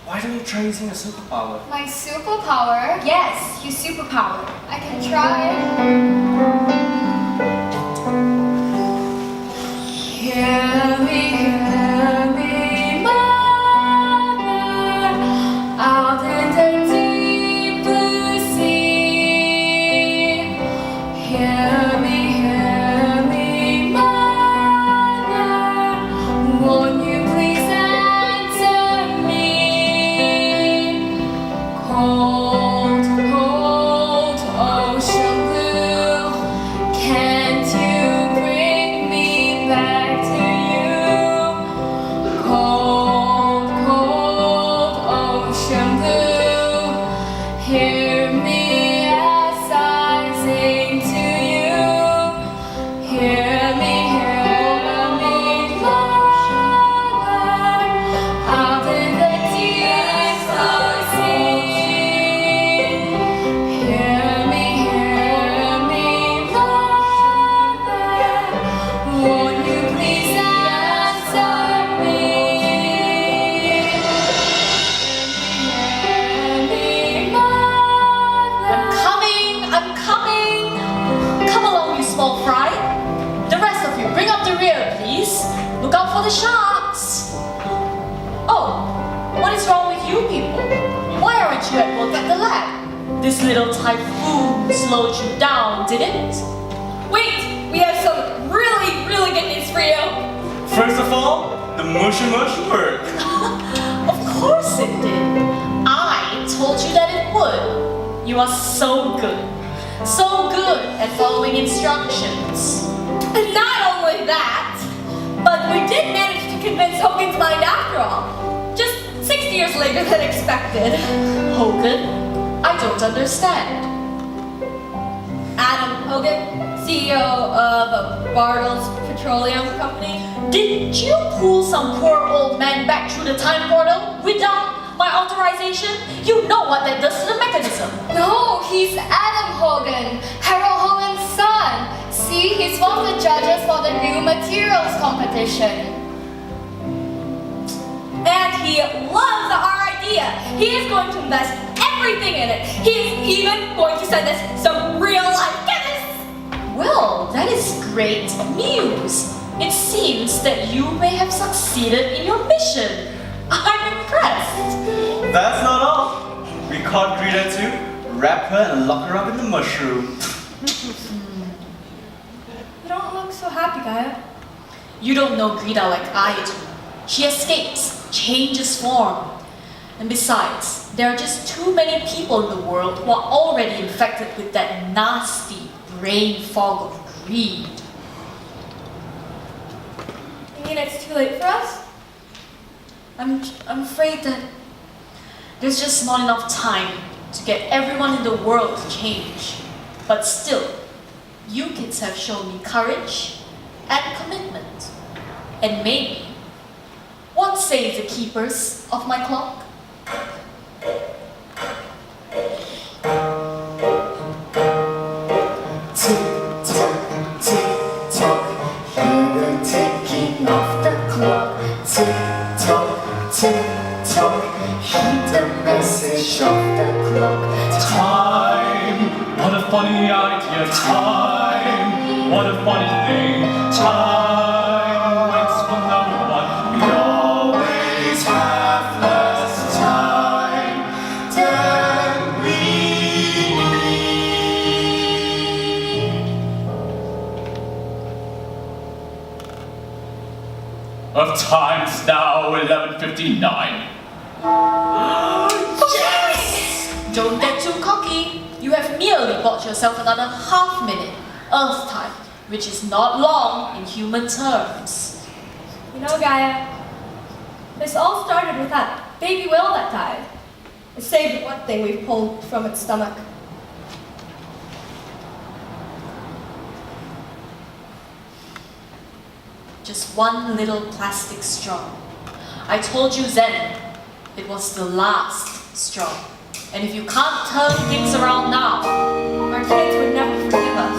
[SPEAKER 13] why don't you try using a superpower?
[SPEAKER 8] My superpower?
[SPEAKER 12] Yes, your superpower.
[SPEAKER 8] I can try.
[SPEAKER 12] Hear me, mother, out in the deep blue sea. Hear me, mother, won't you please answer me? Cold, cold ocean blue, can't you bring me back to you? Cold, cold ocean blue, hear me as I sing to you. Hear me, mother, out in the deep blue sea. Hear me, mother, won't you please answer me? Hear me, mother.
[SPEAKER 3] I'm coming! Come along, you small fry. The rest of you, bring up the rear, please. Look out for the sharks. Oh, what is wrong with you people? Why aren't you at work at the lab? This little typhoon slowed you down, didn't it?
[SPEAKER 12] Wait, we have some really, really good news for you.
[SPEAKER 13] First of all, the mushy work.
[SPEAKER 3] Of course it did. I told you that it would. You are so good. So good at following instructions.
[SPEAKER 12] And not only that, but we did manage to convince Hogan's mind after all. Just 6 years later than expected.
[SPEAKER 3] Hogan, I don't understand.
[SPEAKER 12] Adam Hogan, CEO of Bartles Petroleum Company.
[SPEAKER 3] Did you pull some poor old man back through the time portal without my authorization? You know what that does to the mechanism.
[SPEAKER 8] No, he's Adam Hogan, Harold Hogan's son. See, he's one of the judges for the new materials competition.
[SPEAKER 12] And he loves our idea. He is going to invest everything in it. He is even going to send us some real life chemists.
[SPEAKER 3] Well, that is great news. It seems that you may have succeeded in your mission. I'm impressed.
[SPEAKER 13] That's not all. We caught Greta too, wrap her and lock her up in the mushroom.
[SPEAKER 12] You don't look so happy, Gaia.
[SPEAKER 3] You don't know Greta like I do. She escapes, changes form. And besides, there are just too many people in the world who are already infected with that nasty brain fog of greed.
[SPEAKER 12] You mean it's too late for us?
[SPEAKER 3] I'm afraid that there's just not enough time to get everyone in the world to change. But still, you kids have shown me courage and commitment. And maybe, what say the keepers of my clock?
[SPEAKER 2] Tick-tock, tick-tock, hear the ticking of the clock. Tick-tock, tick-tock, heed the message of the clock.
[SPEAKER 1] Time, what a funny idea. Time, what a funny thing. Time waits for no one. We always have less time than we need. Of time's now 11:59.
[SPEAKER 3] Yes! Don't get too cocky. You have merely bought yourself another half minute, Earth time, which is not long in human terms.
[SPEAKER 12] You know, Gaia, this all started with that baby whale that died. It saved one thing we pulled from its stomach.
[SPEAKER 3] Just one little plastic straw. I told you then, it was the last straw. And if you can't turn things around now,
[SPEAKER 12] our kids would never forgive us.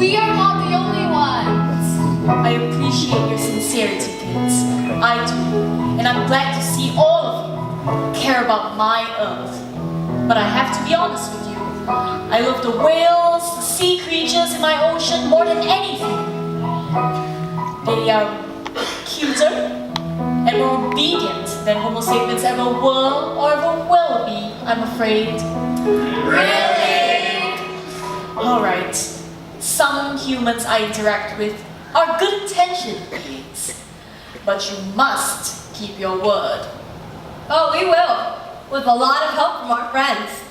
[SPEAKER 8] We are not the only ones.
[SPEAKER 3] I appreciate your sincerity, kids. I do. And I'm glad to see all of you care about my Earth. But I have to be honest with you. I love the whales, the sea creatures in my ocean more than anything. They are cuter and more obedient than Homo sapiens ever were or ever will be, I'm afraid. Really? Alright. Some humans I interact with are good-intentioned beings. But you must keep your word.
[SPEAKER 12] Oh, we will. With a lot of help from our friends.